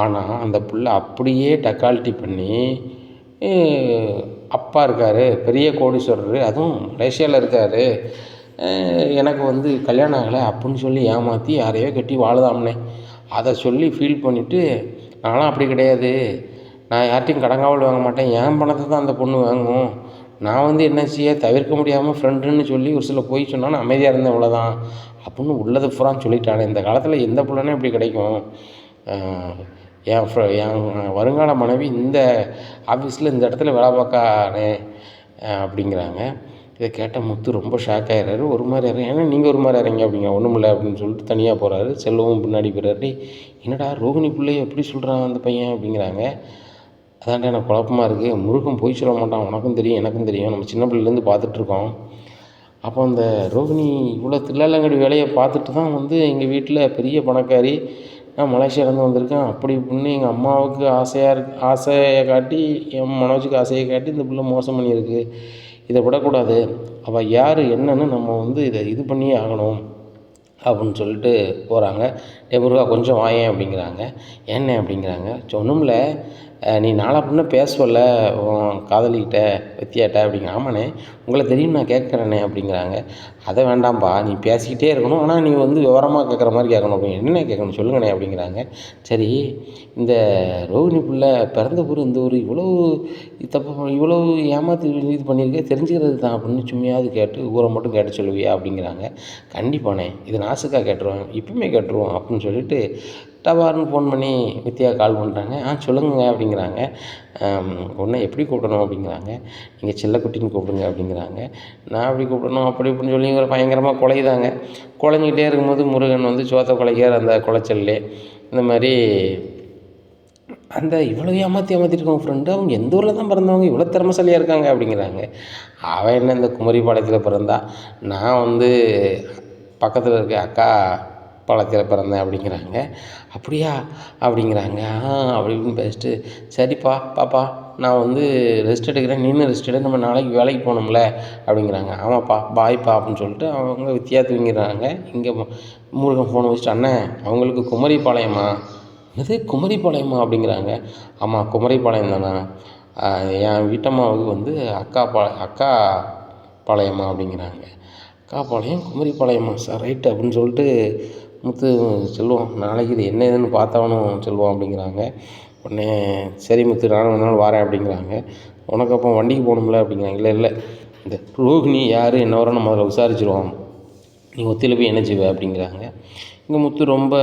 A: ஆனால் அந்த புள்ள அப்படியே டக்காலிட்டி பண்ணி அப்பா இருக்கார், பெரிய கோடீஸ்வரர், அதுவும் மலேசியாவில் இருக்கார், எனக்கு வந்து கல்யாணம் ஆகலை அப்படின்னு சொல்லி ஏமாற்றி யாரையோ கட்டி வாழுதாம்னே. அதை சொல்லி ஃபீல் பண்ணிவிட்டு நானும் அப்படி கிடையாது, நான் யார்ட்டையும் கடங்காவல் வாங்க மாட்டேன், என் பணத்தை தான் அந்த பொண்ணு வாங்கும், நான் வந்து என்ன செய்ய தவிர்க்க முடியாமல் ஃப்ரெண்டுன்னு சொல்லி ஒரு சில போய் சொன்னால் நான் அமைதியாக இருந்தேன் இவ்வளோதான் அப்படின்னு உள்ளது பூரான்னு சொல்லிட்டானே. இந்த காலத்தில் எந்த பிள்ளைனே இப்படி கிடைக்கும், என் வருங்கால மனைவி இந்த ஆஃபீஸில் இந்த இடத்துல வேலை பார்க்கானே அப்படிங்கிறாங்க. இதை கேட்ட முத்து ரொம்ப ஷாக் ஆகிடுறாரு, ஒரு மாதிரி ஆகிறாரு. ஏன்னா நீங்கள் ஒரு மாதிரி ஆகிறீங்க அப்படிங்க, ஒன்றும் இல்லை அப்படின்னு சொல்லிட்டு தனியாக போகிறாரு. செல்வமும் பின்னாடி போயிறாரு. என்னடா ரோகிணி பிள்ளைய எப்படி சொல்கிறான் அந்த பையன் அப்படிங்கிறாங்க. அதான்டா எனக்கு குழப்பமாக இருக்குது, முருகன் போய் சொல்ல மாட்டான், உனக்கும் தெரியும் எனக்கும் தெரியும், நம்ம சின்ன பிள்ளைலேருந்து பார்த்துட்ருக்கோம். அப்போ அந்த ரோகிணி இவ்வளோ தில்லாலங்கடி வேலையை பார்த்துட்டு தான் வந்து எங்கள் வீட்டில் பெரிய பணக்காரி, நான் மலேசியாவிலேருந்து வந்திருக்கேன் அப்படி இப்படின்னு எங்கள் அம்மாவுக்கு ஆசையை காட்டி என் மனோஜுக்கு ஆசையை காட்டி இந்த பிள்ளை மோசம் பண்ணியிருக்கு, இதை விடக்கூடாது, அவள் யார் என்னன்னு நம்ம வந்து இதை இது பண்ணியே ஆகணும் அப்படின்னு சொல்லிட்டு போகிறாங்க. முருகா கொஞ்சம் வாயேன் அப்படிங்கிறாங்க. என்ன அப்படிங்கிறாங்க. ஒன்றும்ல, நீ நாளா பின்ன பேசுவல்ல உன் காதலிக்கிட்ட வித்தியாட்ட அப்படிங்க. ஆமாண்ணே உங்களை தெரியும் நான் கேட்குறேண்ணே அப்படிங்கிறாங்க. அதை வேண்டாம்ப்பா, நீ பேசிக்கிட்டே இருக்கணும், ஆனால் நீ வந்து விவரமாக கேட்குற மாதிரி கேட்கணும் அப்படிங்க. என்னென்ன கேட்கணும் சொல்லுங்கண்ணே அப்படிங்கிறாங்க. சரி இந்த ரோகிணி பிள்ளை பிறந்த ஊர் இந்த ஊர், இவ்வளோ தப்பு இவ்வளோ ஏமாற்றி இது பண்ணியிருக்கே, தெரிஞ்சுக்கிறது தான் அப்படின்னு சும்மையாவது கேட்டு ஊரை மட்டும் கேட்டு சொல்லுவியா அப்படிங்கிறாங்க. கண்டிப்பாண்ணே இது நாசுக்காக கேட்டுருவேன், இப்பவுமே கேட்டுருவோம் அப்படின்னு சொல்லிட்டு டபார்னு ஃபோன் பண்ணி வித்யா கால் பண்ணுறாங்க. சொல்லுங்க அப்படிங்கிறாங்க. உன்னை எப்படி கூப்பிடணும் அப்படிங்கிறாங்க. நீங்கள் செல்லக்குட்டின்னு கூப்பிடுங்க அப்படிங்கிறாங்க. நான் அப்படி கூப்பிடணும் அப்படி இப்படின்னு சொல்லி ஒரு பயங்கரமாக குலையுதாங்க. குலைஞ்சிக்கிட்டே இருக்கும்போது முருகன் வந்து சோத்தை குலைக்கார் அந்த குலைச்சல்லே. இந்த மாதிரி அந்த இவ்வளோ ஏமாற்றிட்டு இருக்கவங்க ஃப்ரெண்டு, அவங்க எந்த ஊரில் தான் பிறந்தவங்க, இவ்வளோ திறமைசாலியாக இருக்காங்க அப்படிங்கிறாங்க. அவன் என்ன இந்த குமரிப்பாளையத்தில் பிறந்தா, நான் வந்து பக்கத்தில் இருக்க அக்கா பாளையத்தில் பிறந்தேன் அப்படிங்கிறாங்க. அப்படியா அப்படிங்கிறாங்க. அப்படின்னு பேசிட்டு சரிப்பா பாப்பா நான் வந்து ரெஸ்ட் எடுக்கிறேன், நீனும் ரெஸ்ட் எடு, நம்ம நாளைக்கு வேலைக்கு போகணும்ல அப்படிங்கிறாங்க. ஆமாப்பா பாய்ப்பா அப்படின்னு சொல்லிட்டு அவங்க வித்தியா தூங்கிறாங்க. இங்கே முருகன் ஃபோனை வச்சுட்டு அண்ணன் அவங்களுக்கு குமரிப்பாளையமா, இது குமரிப்பாளையமா அப்படிங்கிறாங்க. ஆமாம் குமரிப்பாளையம் தானே, என் வீட்டம்மாவுக்கு வந்து அக்கா பாளையமா அப்படிங்கிறாங்க. அக்காப்பாளையம் குமரிப்பாளையமா சார், ரைட்டு அப்படின்னு சொல்லிட்டு முத்து சொல்லுவோம், நாளைக்கு இது என்ன ஏதுன்னு பார்த்தாவணும் சொல்லுவோம் அப்படிங்கிறாங்க. உடனே சரி முத்து நானும் வேணாலும் வரேன் அப்படிங்கிறாங்க. உனக்கு அப்போ வண்டிக்கு போகணும்ல அப்படிங்கிறாங்க. இல்லை இந்த ரோகிணி யார் என்ன வர நம்ம அதில் விசாரிச்சிருவோம் நீ ஒத்தையில் போய் என்ன செய்வ அப்படிங்கிறாங்க. இங்கே முத்து ரொம்ப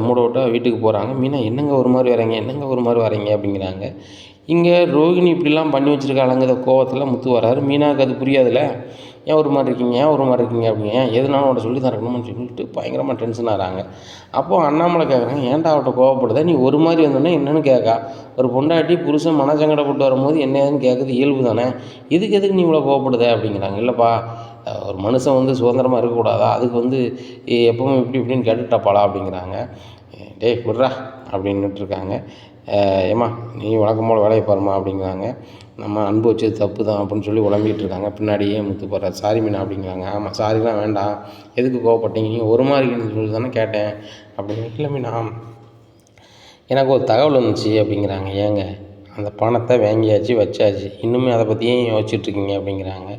A: மூடவுட்டா வீட்டுக்கு போகிறாங்க. மீனா என்னங்க ஒரு மாதிரி வரீங்க, என்னங்க ஒரு மாதிரி வரீங்க அப்படிங்கிறாங்க. இங்கே ரோகிணி இப்படிலாம் பண்ணி வச்சுருக்காளங்கிற கோவத்தில் முத்து வராரு. மீனாவுக்கு அது புரியாதுல்ல. ஏன் ஒரு மாதிரி இருக்கீங்க, ஏன் ஒரு மாதிரி இருக்கீங்க அப்படிங்க, ஏன் எதுனாலும் அவட்ட சொல்லி தான் இருக்கணும்னு சொல்லிட்டு பயங்கரமாக டென்ஷன் ஆகிறாங்க. அப்போது அண்ணாமலை கேட்குறாங்க, ஏன்டா அவட்ட கோவப்படுத, நீ ஒரு மாதிரி வந்தோடனே என்னென்னு கேட்கா. ஒரு பொண்டாட்டி புருஷன் மனசங்கடப்பட்டு வரும்போது என்ன ஏதுன்னு கேட்குறது இயல்பு தானே, எதுக்கு நீ இவ்வளோ கோவப்படுத அப்படிங்கிறாங்க. இல்லைப்பா, ஒரு மனுஷன் வந்து சுதந்திரமாக இருக்கக்கூடாதா, அதுக்கு வந்து எப்பவும் இப்படின்னு கேட்டுட்டாப்பாளா அப்படிங்கிறாங்க. டேய் விட்றா அப்படின்னுட்டுருக்காங்க. ஏம்மா நீ வழக்கம் போல் வேலையை பாருமா அப்படிங்கிறாங்க. நம்ம அன்பு வச்சது தப்பு தான் அப்படின்னு சொல்லி உழம்பிகிட்டு இருக்காங்க. பின்னாடியே முத்து போடுறாரு. சாரி மீனா அப்படிங்கிறாங்க. ஆமாம் சாரிலாம் வேண்டாம், எதுக்கு கோவப்பட்டீங்க, நீங்கள் ஒரு மாதிரி சொல்லி தானே கேட்டேன் அப்படிங்க. இல்லை மீனா, எனக்கு ஒரு தகவல் வந்துச்சு அப்படிங்கிறாங்க. ஏங்க, அந்த பணத்தை வாங்கியாச்சு வச்சாச்சு, இன்னுமே அதை பற்றியே யோசிச்சுட்ருக்கீங்க அப்படிங்கிறாங்க.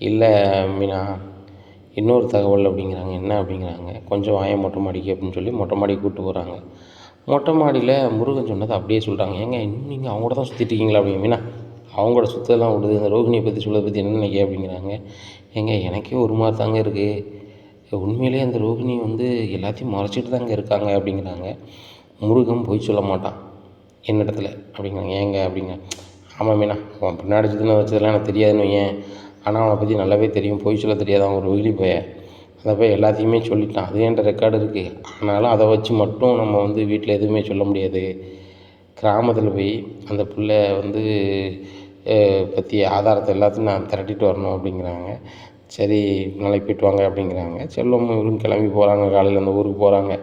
A: இல்லை மீனா, இன்னொரு தகவல் அப்படிங்கிறாங்க. என்ன அப்படிங்கிறாங்க. கொஞ்சம் வாயை மொட்டை மாடிக்கு அப்படின்னு சொல்லி மொட்டை மாடிக்கு கூப்பிட்டு போகிறாங்க. மொட்டை மாடியில் முருகன் சொன்னதை அப்படியே சொல்கிறாங்க. ஏங்க இன்னும் நீங்கள் அவங்களோட தான் சுற்றிட்டு இருக்கீங்களா அப்படிங்க. மீனா, அவங்களோட சுற்றலாம் விடுது, இந்த ரோகிணியை பற்றி சொல்கிறத பற்றி என்ன நினைக்க அப்படிங்கிறாங்க. ஏங்க எனக்கே ஒரு மாதிரி தாங்க இருக்குது, உண்மையிலே அந்த ரோகிணி வந்து எல்லாத்தையும் மறைச்சிட்டு தாங்க இருக்காங்க அப்படிங்கிறாங்க. முருகன் பொய் சொல்ல மாட்டான் என்னிடத்துல அப்படிங்கிறாங்க. ஏங்க அப்படிங்க. ஆமாம் மீனா, அவன் பின்னாடி சுற்றின வச்சதெல்லாம் எனக்கு தெரியாதுன்னு வையேன், ஆனால் அவனை பற்றி நல்லாவே தெரியும், பொய் சொல்ல தெரியாது, அவன் ஒரு வெகுளி பையன், அதை போய் எல்லாத்தையுமே சொல்லிட்டான், அது என்கிட்ட ரெக்கார்டு இருக்குது. ஆனாலும் அதை வச்சு மட்டும் நம்ம வந்து வீட்டில் எதுவுமே சொல்ல முடியாது. கிராமத்தில் போய் அந்த பிள்ளை வந்து பற்றி ஆதாரத்தை எல்லாத்தையும் நான் திரட்டிட்டு வரணும் அப்படிங்கிறாங்க. சரி நாளைக்கு போய்ட்டு வாங்க அப்படிங்கிறாங்க. செல்வமும் இவரும் கிளம்பி போகிறாங்க. காலையில் அந்த ஊருக்கு போகிறாங்க.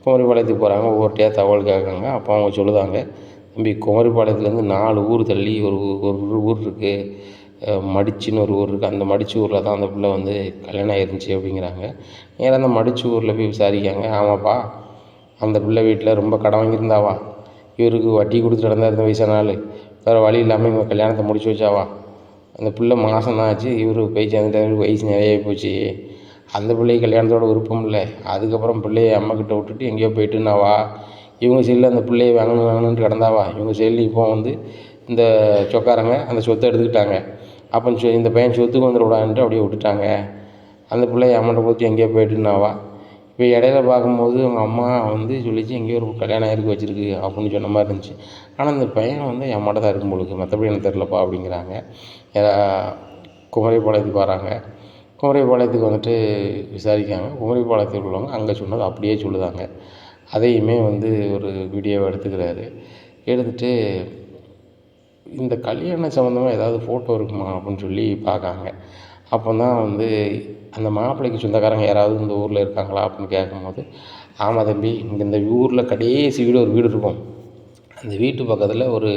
A: குமரிப்பாளையத்துக்கு போகிறாங்க. ஒவ்வொருத்தையாக தகவல் கேட்குறாங்க. அப்போ அவங்க சொல்லுதாங்க, தம்பி குமரிப்பாளையத்துலேருந்து 4 ஊர் தள்ளி ஒரு ஊர் இருக்குது, மடிச்சின்னு ஒரு ஊர் இருக்குது, அந்த மடிச்சு ஊரில் தான் அந்த பிள்ளை வந்து கல்யாணம் ஆயிருந்துச்சு அப்படிங்கிறாங்க. நேராக அந்த மடிச்சு ஊரில் போய் விசாரிக்காங்க. ஆமாப்பா, அந்த பிள்ளை வீட்டில் ரொம்ப கடன் வாங்கியிருந்தாவா, இவருக்கு வட்டி கொடுத்துட்டு நடந்தா இருந்த வயசான ஆள், வேறு வழி இல்லாமல் இவங்க கல்யாணத்தை முடிச்சு வச்சாவா, அந்த பிள்ளை மாதம் தான் ஆச்சு, இவருக்கு போய் சேர்ந்துட்டு வயசு நிறைய போச்சு, அந்த பிள்ளைக்கு கல்யாணத்தோட விருப்பம் இல்லை, அதுக்கப்புறம் பிள்ளைய அம்மாக்கிட்ட விட்டுட்டு எங்கேயோ போயிட்டுனாவா, இவங்க சைடில் அந்த பிள்ளையை வாங்கணுன்ட்டு கிடந்தாவா, இவங்க சைடில் இப்போ வந்து இந்த சொக்காரங்க அந்த சொத்தை எடுத்துக்கிட்டாங்க. அப்போ இந்த பையன் சொத்துக்கு வந்துடக்கூடாதுன்ட்டு அப்படியே விட்டுட்டாங்க. அந்த பிள்ளைய அம்மாட்ட கொடுத்து எங்கேயோ போயிட்டுனாவா. இப்போ இடையில பார்க்கும்போது அவங்க அம்மா வந்து சொல்லிச்சு எங்கேயோ ஒரு கல்யாணம் ஆயிருக்கு வச்சுருக்கு அப்படின்னு சொன்ன மாதிரி இருந்துச்சு. ஆனால் அந்த பையன் வந்து என் அம்மாட்ட தான் இருக்கும் பொழுது, மற்றபடி எனக்கு தெரிலப்பா அப்படிங்கிறாங்க. குமரிப்பாளையத்துக்கு வராங்க. குமரிப்பாளையத்துக்கு வந்துட்டு விசாரிக்காங்க. குமரிப்பாளையத்தில் உள்ளவங்க அங்கே சொன்னது அப்படியே சொல்லுதாங்க. அதையுமே வந்து ஒரு வீடியோவை எடுத்துக்கிறாரு. எடுத்துகிட்டு இந்த கல்யாணம் சம்மந்தமாக ஏதாவது ஃபோட்டோ இருக்குமா அப்படின்னு சொல்லி பார்க்காங்க. அப்போ தான் வந்து அந்த மாப்பிள்ளைக்கு சொந்தக்காரங்க யாராவது இந்த ஊரில் இருக்காங்களா அப்படின்னு கேட்கும்போது, ஆமாம் தம்பி, இங்கே இந்த ஊரில் கடைசி வீடு ஒரு வீடு இருக்கும், அந்த வீட்டு பக்கத்தில் ஒரு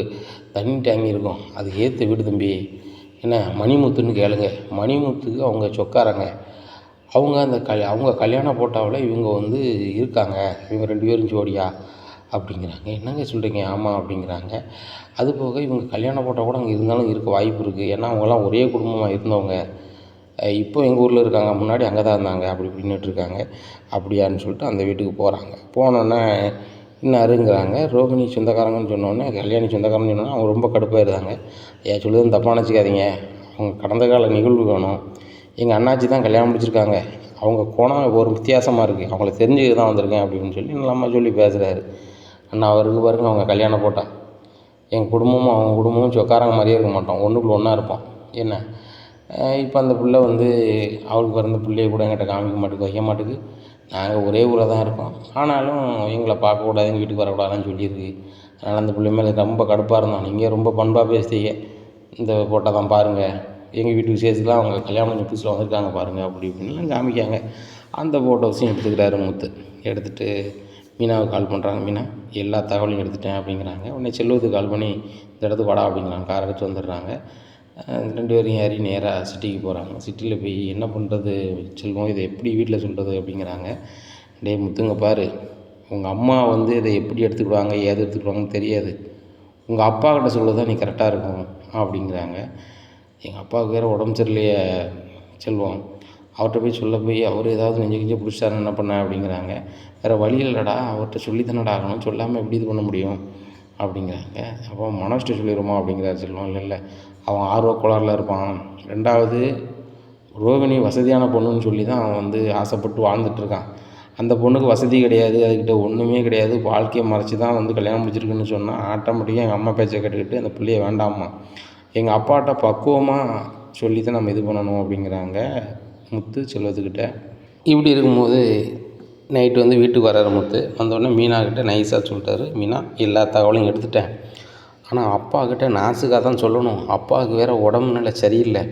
A: தண்ணி டேங்கி இருக்கும், அதுக்கு ஏற்ற வீடு தம்பி, என்ன மணிமுத்துன்னு கேளுங்க, மணிமுத்துக்கு அவங்க சொக்காரங்க, அவங்க அந்த அவங்க கல்யாண போட்டாவில் இவங்க வந்து இருக்காங்க, இவங்க 2 பேரும் ஜோடியா அப்படிங்கிறாங்க. என்னங்க சொல்கிறீங்க. ஆமாம் அப்படிங்கிறாங்க. அதுபோக இவங்க கல்யாண போட்டா கூட அங்கே இருந்தாலும் இருக்க வாய்ப்பு இருக்குது, ஏன்னா அவங்கெல்லாம் ஒரே குடும்பமாக இருந்தவங்க, இப்போ எங்கள் ஊரில் இருக்காங்க, முன்னாடி அங்கே தான் இருந்தாங்க அப்படி இப்படின்னுட்டுருக்காங்க. அப்படியான்னு சொல்லிட்டு அந்த வீட்டுக்கு போகிறாங்க. போனோன்னே இன்னாருங்கிறாங்க. ரோகிணி சொந்தக்காரங்கன்னு சொன்னோடனே, கல்யாணி சொந்தக்காரன்னு சொன்னோன்னே அவங்க ரொம்ப கடுப்பாயிருந்தாங்க. ஏன் சொல்லுதுன்னு தப்பாக நினச்சிக்காதீங்க, அவங்க கடந்த கால நிகழ்வு வேணும், எங்கள் அண்ணாச்சி தான் கல்யாணம் முடிச்சிருக்காங்க, அவங்க கோணம் ஒரு வித்தியாசமாக இருக்குது, அவங்கள தெரிஞ்சுக்க தான் வந்திருக்கேன் அப்படின்னு சொல்லி நல்லம்மா சொல்லி பேசுகிறாரு. அண்ணா அவருக்கு பாருங்க, அவங்க கல்யாணம் போட்டால் எங்கள் குடும்பமும் அவங்க குடும்பமும் சொக்காரங்க மாதிரியே இருக்க மாட்டோம், ஒன்றுக்குள்ள ஒன்றா இருப்போம். என்ன இப்போ அந்த பிள்ளை வந்து அவளுக்கு பிறந்த பிள்ளைய கூட என்கிட்ட காமிக்க மாட்டேங்குது, வைக்க மாட்டேங்குது, நாங்கள் ஒரே ஊரில் தான் இருக்கோம், ஆனாலும் எங்களை பார்க்கக்கூடாது, எங்கள் வீட்டுக்கு வரக்கூடாதுன்னு சொல்லியிருக்கு. அதனால் அந்த பிள்ளை மேலே ரொம்ப கடுப்பாக இருந்தோம். நீங்கள் ரொம்ப பண்பாக பேசுறீங்க, இந்த ஃபோட்டோ தான் பாருங்கள், எங்கள் வீட்டு விசேஷத்தில் அவங்க கல்யாணம் புதுசில் வந்திருக்காங்க பாருங்கள் அப்படி இப்படின்லாம் காமிக்காங்க. அந்த ஃபோட்டோஸையும் எடுத்துக்கிறாரு முத்து. எடுத்துகிட்டு மீனாவுக்கு கால் பண்ணுறாங்க. மீனா எல்லா தகவலையும் எடுத்துட்டேன் அப்படிங்கிறாங்க. உடனே செல்வத்துக்கு கால் பண்ணி இந்த இடத்துக்கு வாடா அப்படிங்கிறாங்க. கார் எடுத்து வந்துடுறாங்க. 2 பேரும் ஏறி நேராக சிட்டிக்கு போகிறாங்க. சிட்டியில் போய் என்ன பண்ணுறது செல்வம், இதை எப்படி வீட்டில் சொல்கிறது அப்படிங்கிறாங்க. டேய் முத்துங்க பாரு, உங்கள் அம்மா வந்து இதை எப்படி எடுத்துக்கிடுவாங்க ஏது எடுத்துக்கிடுவாங்கன்னு தெரியாது, உங்கள் அப்பா கிட்ட சொல்ல தான் நீ கரெக்டாக இருக்கும் அப்படிங்கிறாங்க. எங்கள் அப்பாவுக்கு வேறு உடம்பு சரியில்லையே செல்வம், அவர்கிட்ட போய் சொல்ல போய் அவர் ஏதாவது நெஞ்சு கிஞ்சு பிடிச்சாரு என்ன பண்ண அப்படிங்கிறாங்க. வேறு வழி இல்லைடா, அவர்கிட்ட சொல்லி தானடா ஆகணும், சொல்லாமல் எப்படி இது பண்ண முடியும் அப்படிங்கிறாங்க. அப்போ மனோஜ்கிட்ட சொல்லிடுமா அப்படிங்கிறார் செல்வம். இல்லை அவன் ஆர்வ கோளாறில் இருப்பான், 2வது ரோகிணி வசதியான பொண்ணுன்னு சொல்லி தான் அவன் வந்து ஆசைப்பட்டு வாழ்ந்துட்டுருக்கான். அந்த பொண்ணுக்கு வசதி கிடையாது, அதுக்கிட்ட ஒன்றுமே கிடையாது, வாழ்க்கையை மறைச்சி தான் வந்து கல்யாணம் முடிச்சிருக்குன்னு சொன்னால் ஆட்டோமேட்டிக்காக எங்கள் அம்மா பேச்சை கேட்டுக்கிட்டு அந்த பிள்ளைய வேண்டாமா, எங்கள் அப்பாட்ட பக்குவமாக சொல்லி தான் நம்ம இது பண்ணணும் அப்படிங்கிறாங்க முத்து செல்வத்துக்கிட்ட. இப்படி இருக்கும்போது நைட்டு வந்து வீட்டுக்கு வர்றாரு முத்து. வந்தோடனே மீனாக்கிட்ட நைஸாக சொல்லிட்டாரு, மீனா எல்லா தகவலையும் எடுத்துட்டேன், ஆனால் அப்பாக்கிட்ட நாசுக்காக தான் சொல்லணும், அப்பாவுக்கு வேறு உடம்பு நிலை சரியில்லை,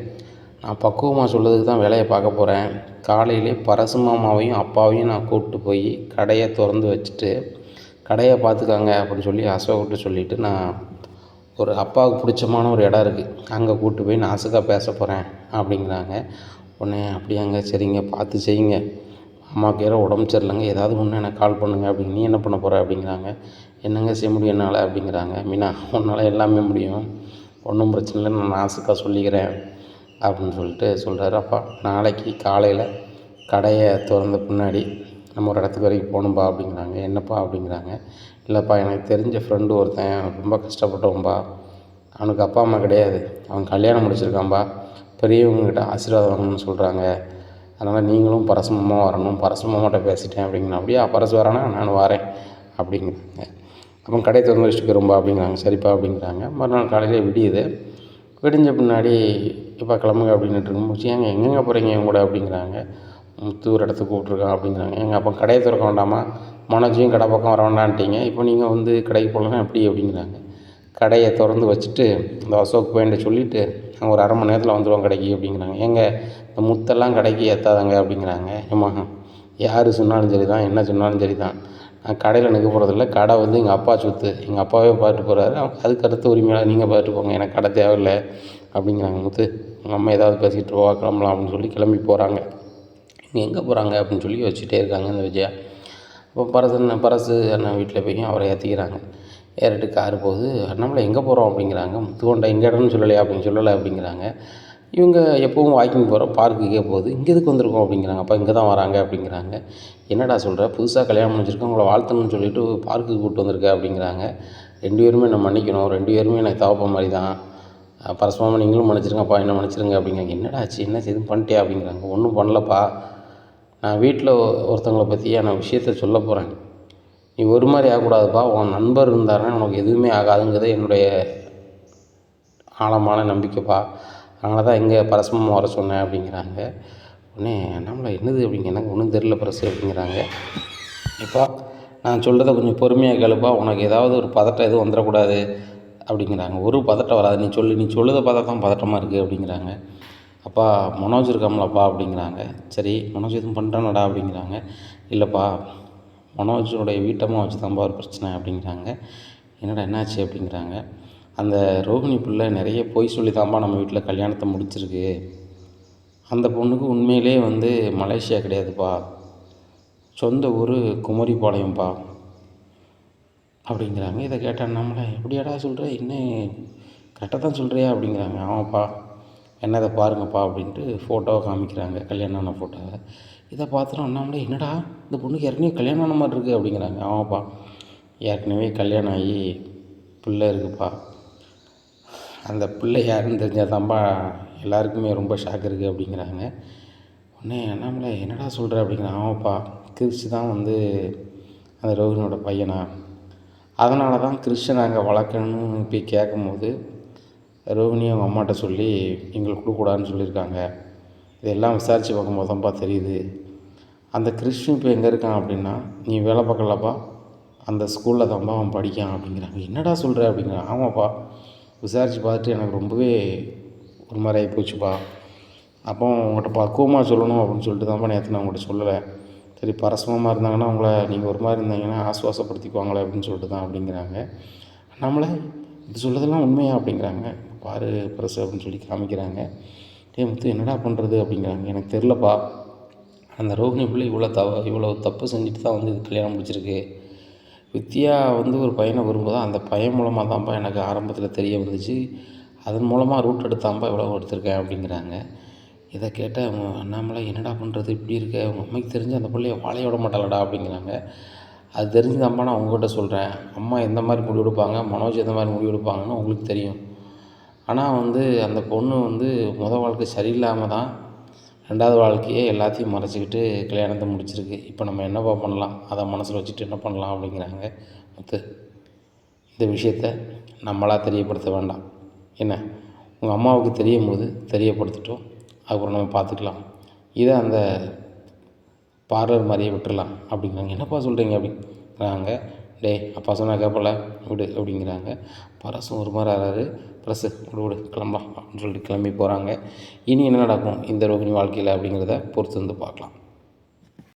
A: நான் பக்குவமாக சொல்கிறதுக்கு தான் வேலையை பார்க்க போகிறேன். காலையிலே பரசு மாமாவையும் அப்பாவையும் நான் கூப்பிட்டு போய் கடையை திறந்து வச்சுட்டு கடையை பார்த்துக்காங்க அப்படின்னு சொல்லி அசோக்கிட்ட சொல்லிவிட்டு நான் ஒரு அப்பாவுக்கு பிடிச்சமான ஒரு இடம் இருக்குது, அங்கே கூப்பிட்டு போய் நாசுக்காக பேச போகிறேன் அப்படிங்கிறாங்க. உடனே அப்படியாங்க, சரிங்க, பார்த்து செய்யுங்க, அம்மாவுக்கு வேறு உடம்பு சரியில்லைங்க, ஏதாவது ஒன்று எனக்கு கால் பண்ணுங்க அப்படின்னு. நீ என்ன பண்ண போகிற அப்படிங்கிறாங்க. என்னங்க செய்ய முடியும் என்னால் அப்படிங்கிறாங்க. மீனா, உன்னால் எல்லாமே முடியும், ஒன்றும் பிரச்சனை இல்லை, நான் நாசுக்காக சொல்லிக்கிறேன் அப்படின்னு சொல்லிட்டு சொல்கிறாரு. அப்பா நாளைக்கு காலையில் கடையை திறந்த பின்னாடி நம்ம ஒரு இடத்துக்கு வரைக்கும் போகணும்பா அப்படிங்கிறாங்க. என்னப்பா அப்படிங்கிறாங்க. இல்லைப்பா, எனக்கு தெரிஞ்ச ஃப்ரெண்டு ஒருத்தன் ரொம்ப கஷ்டப்பட்டவன்பா, அவனுக்கு அப்பா அம்மா கிடையாது, அவன் கல்யாணம் முடிச்சிருக்கான்பா, பெரியவங்ககிட்ட ஆசீர்வாதம் வாங்கணும்னு சொல்கிறாங்க, அதனால் நீங்களும் பரசுமமாக வரணும், பரசுமாமாட்ட பேசிட்டேன் அப்படிங்கிறேன். அப்படியே பரசு வரானா நான் வரேன் அப்படிங்கிறாங்க. அப்போ கடையை திறந்து வச்சுட்டு போயிரும்பா அப்படிங்கிறாங்க. சரிப்பா அப்படிங்கிறாங்க. மறுநாள் காலையில் விடியுது. விடிஞ்ச பின்னாடி இப்போ கிளம்புங்க அப்படின்ட்டு இருக்கும்போது, ஏங்க எங்கெங்கே போகிறீங்க என் கூட அப்படிங்கிறாங்க. முத்து ஒரு இடத்துக்கு கூப்பிட்ருக்கான் அப்படிங்கிறாங்க. எங்கள் அப்போ கடையை திறக்க வேண்டாமா, மனோஜையும் கடை பக்கம் வர வேண்டான்ட்டீங்க, இப்போ நீங்கள் வந்து கடைக்கு போகலன்னா எப்படி அப்படிங்கிறாங்க. கடையை திறந்து வச்சுட்டு இந்த அசோக் பையன்ட்ட சொல்லிவிட்டு அவங்க ஒரு 1/2 மணி நேரத்தில் வந்துடுவோம் கடைக்கு அப்படிங்கிறாங்க. ஏங்க இந்த முத்தெல்லாம் கடைக்கு ஏற்றாதாங்க அப்படிங்கிறாங்க. ஏம்மா, யார் சொன்னாலும் சரி தான், என்ன சொன்னாலும் சரி தான், நான் கடையில் நிற்க போகிறதில்ல, கடை வந்து எங்கள் அப்பா சொத்து, எங்கள் அப்பாவே பார்த்துட்டு போகிறாரு, அதுக்கு அடுத்த உரிமையாக நீங்கள் பார்த்துட்டு போங்க, எனக்கு கடை தேவையில்லை அப்படிங்கிறாங்க. முத்து உங்கள் அம்மா ஏதாவது பேசிக்கிட்டு போவா, கிளம்பலாம் அப்படின்னு சொல்லி கிளம்பி போகிறாங்க. இங்கே எங்கே போகிறாங்க அப்படின்னு சொல்லி வச்சுட்டே இருக்காங்க இந்த விஜயா. அப்போ பரசு அண்ணன் வீட்டில் போய் அவரை ஏற்றிக்கிறாங்க. ஏறிட்டு காரு போகுது. அண்ணாமலை எங்கே போகிறோம் அப்படிங்கிறாங்க. முத்துக்கொண்டை எங்கே இடம்னு சொல்லலையா அப்படின்னு சொல்லலை அப்படிங்கிறாங்க. இவங்க எப்போவும் வாக்கிங் போகிற பார்க்குக்கே போகுது. இங்கே எதுக்கு வந்திருக்கோம் அப்படிங்கிறாங்க. அப்போ இங்கே தான் வராங்க அப்படிங்கிறாங்க. என்னடா சொல்கிற, புதுசாக கல்யாணம் முடிச்சிருக்கேன், உங்களை வாழ்த்தணும்னு சொல்லிவிட்டு பார்க்குக்கு கூப்பிட்டு வந்திருக்க அப்படிங்கிறாங்க. 2 பேருமே என்னை மன்னிக்கணும், 2 பேருமே எனக்கு தவப்ப மாதிரி தான், பரஸ்பரமாக நீங்களும் மன்னிச்சிருங்கப்பா, என்ன மன்னிச்சிருங்க அப்படிங்கிறாங்க. என்னடா ஆச்சு, என்ன எதுவும் பண்ணிட்டியா அப்படிங்கிறாங்க. ஒன்றும் பண்ணலப்பா, நான் வீட்டில் ஒருத்தவங்களை பற்றி நான் விஷயத்த சொல்ல போகிறேன், நீ ஒரு மாதிரி ஆகக்கூடாதுப்பா, உன் நண்பர் இருந்தாருன்னா உனக்கு எதுவுமே ஆகாதுங்கிறது என்னுடைய ஆழமான நம்பிக்கைப்பா, அதனால தான் இங்கே பரஸ்பரமாக வர சொன்னேன் அப்படிங்கிறாங்க. உடனே நம்மளை என்னது அப்படிங்க, எனக்கு ஒன்றும் தெரியல பரசு அப்படிங்கிறாங்க. இப்போ நான் சொல்கிறத கொஞ்சம் பொறுமையாக கேளுப்பா, உனக்கு ஏதாவது ஒரு பதட்டம் எதுவும் வந்துடக்கூடாது அப்படிங்கிறாங்க. ஒரு பதட்டம் வராது, நீ சொல்லுறத பார்த்தா தான் பதட்டமாக இருக்குது அப்படிங்கிறாங்க. அப்பா மனோஜ் இருக்காமலப்பா அப்படிங்கிறாங்க. சரி, மனோஜ் எதுவும் பண்ணுறானடா அப்படிங்கிறாங்க. இல்லைப்பா, மனோஜோடைய வீட்டம்மா வச்சு தான்ப்பா ஒரு பிரச்சனை அப்படிங்கிறாங்க. என்னடா என்னாச்சு அப்படிங்கிறாங்க. அந்த ரோகிணி பிள்ளை நிறைய பொய் சொல்லி தான்ப்பா நம்ம வீட்டில் கல்யாணத்தை முடிச்சிருக்கு, அந்த பொண்ணுக்கு உண்மையிலே வந்து மலேசியா கிடையாதுப்பா, சொந்த ஊர் குமரிப்பாளையம்ப்பா அப்படிங்கிறாங்க. இதை கேட்டால் நம்மளை எப்படியாடா சொல்கிற, இன்னும் கரெக்டாக தான் சொல்கிறியா அப்படிங்கிறாங்க. ஆமாப்பா, என்ன இதை பாருங்கப்பா அப்படின்ட்டு ஃபோட்டோவை காமிக்கிறாங்க, கல்யாணம் ஆன ஃபோட்டோவை. இதை பார்த்துட்டோம் அண்ணாமலை, என்னடா இந்த பொண்ணுக்கு ஏற்கனவே கல்யாணம் ஆன மாதிரி இருக்குது அப்படிங்கிறாங்க. ஆமாப்பா, ஏற்கனவே கல்யாணம் ஆகி பிள்ளை இருக்குப்பா, அந்த பிள்ளை யாருன்னு தெரிஞ்சால் தான்ப்பா எல்லாருக்குமே ரொம்ப ஷாக் இருக்குது அப்படிங்கிறாங்க. உடனே அண்ணாமலை என்னடா சொல்கிற அப்படிங்கிறாங்க. ஆமாப்பா, கிறிஷ் தான் வந்து அந்த ரோஹினியோட பையனா, அதனால தான் கிறிஷை நாங்கள் வளர்க்கணும்னு போய் கேட்கும்போது ரோஹினி அவங்க அம்மாட்ட சொல்லி எங்களுக்கு கொடுக்கூடாதுன்னு சொல்லியிருக்காங்க, இதெல்லாம் விசாரித்து பார்க்கும்போது தான்ப்பா தெரியுது, அந்த கிறிஷ் இப்போ எங்கே இருக்கான் அப்படின்னா, நீ வேலை பார்க்கலப்பா, அந்த ஸ்கூலில் தான்ப்பா அவன் படிக்கான் அப்படிங்கிறாங்க. என்னடா சொல்கிற அப்படிங்கிறான். ஆமாப்பா, விசாரித்து பார்த்துட்டு எனக்கு ரொம்பவே ஒரு மாதிரி ஆகி போச்சுப்பா, அப்போ உங்கள்கிட்ட பக்குவமாக சொல்லணும் அப்படின்னு சொல்லிட்டு தான்ப்பா நேற்று நான் உங்கள்கிட்ட சொல்லலை, சரி பரஸ்பரமாக இருந்தாங்கன்னா உங்களை நீங்கள் ஒரு மாதிரி இருந்தீங்கன்னா ஆசுவாசப்படுத்திக்குவாங்களே அப்படின்னு சொல்லிட்டு தான் அப்படிங்கிறாங்க. நம்மளை இது சொல்கிறதெல்லாம் உண்மையா அப்படிங்கிறாங்க. பாரு பரசு அப்படின்னு சொல்லி காமிக்கிறாங்க. முத்து என்னடா பண்ணுறது அப்படிங்கிறாங்க. எனக்கு தெரிலப்பா, அந்த ரோகிணி பிள்ளை இவ்வளோ தப்பு செஞ்சுட்டு தான் வந்து இது கல்யாணம் முடிச்சிருக்கு, வித்யா வந்து ஒரு பையனை விரும்புதான், அந்த பையன் மூலமாக தான்ப்பா எனக்கு ஆரம்பத்தில் தெரிய வந்துச்சு, அதன் மூலமாக ரூட் எடுத்தான்ப்பா இவ்வளோ எடுத்திருக்கேன் அப்படிங்கிறாங்க. இதை கேட்டால் அவங்க அண்ணாமலை என்னடா பண்ணுறது, இப்படி இருக்க, அவங்க அம்மைக்கு தெரிஞ்சு அந்த பிள்ளைய வாழைய விட மாட்டாளடா அப்படிங்கிறாங்க. அது தெரிஞ்சுதான்ப்பா நான் உங்கள்கிட்ட சொல்கிறேன், அம்மா எந்த மாதிரி முடிவு எடுப்பாங்க, மனோஜ் எந்த மாதிரி முடிவு எடுப்பாங்கன்னு உங்களுக்கு தெரியும், ஆனால் வந்து அந்த பொண்ணு வந்து வாழ்க்கை சரியில்லாமல் தான் 2வது வாழ்க்கையே எல்லாத்தையும் மறைச்சிக்கிட்டு கல்யாணத்தை முடிச்சிருக்கு. இப்போ நம்ம என்னப்பா பண்ணலாம், அதை மனசில் வச்சுட்டு என்ன பண்ணலாம் அப்படிங்கிறாங்க முத்து. இந்த விஷயத்த நம்மளாக தெரியப்படுத்த வேண்டாம். என்ன, உங்கள் அம்மாவுக்கு தெரியும் போது தெரியப்படுத்திட்டோம், அதுக்கப்புறம் நம்ம பார்த்துக்கலாம். இதை அந்த பார்லர் மாதிரியே விட்டுடலாம் அப்படிங்கிறாங்க. என்னப்பா சொல்கிறீங்க அப்படிங்கிறாங்க. டேய், அப்பா சொன்னால் கேட்பல, விடு அப்படிங்கிறாங்க. பரசும் ஒரு மாதிரி ஆறாரு. ப்ளஸ்ஸு விடு கிளம்பலாம் அப்படின்னு சொல்லிட்டு கிளம்பி போகிறாங்க. இனி என்ன நடக்கும் இந்த ரோகிணி வாழ்க்கையில் அப்படிங்கிறத பொறுத்து வந்து பார்க்கலாம்.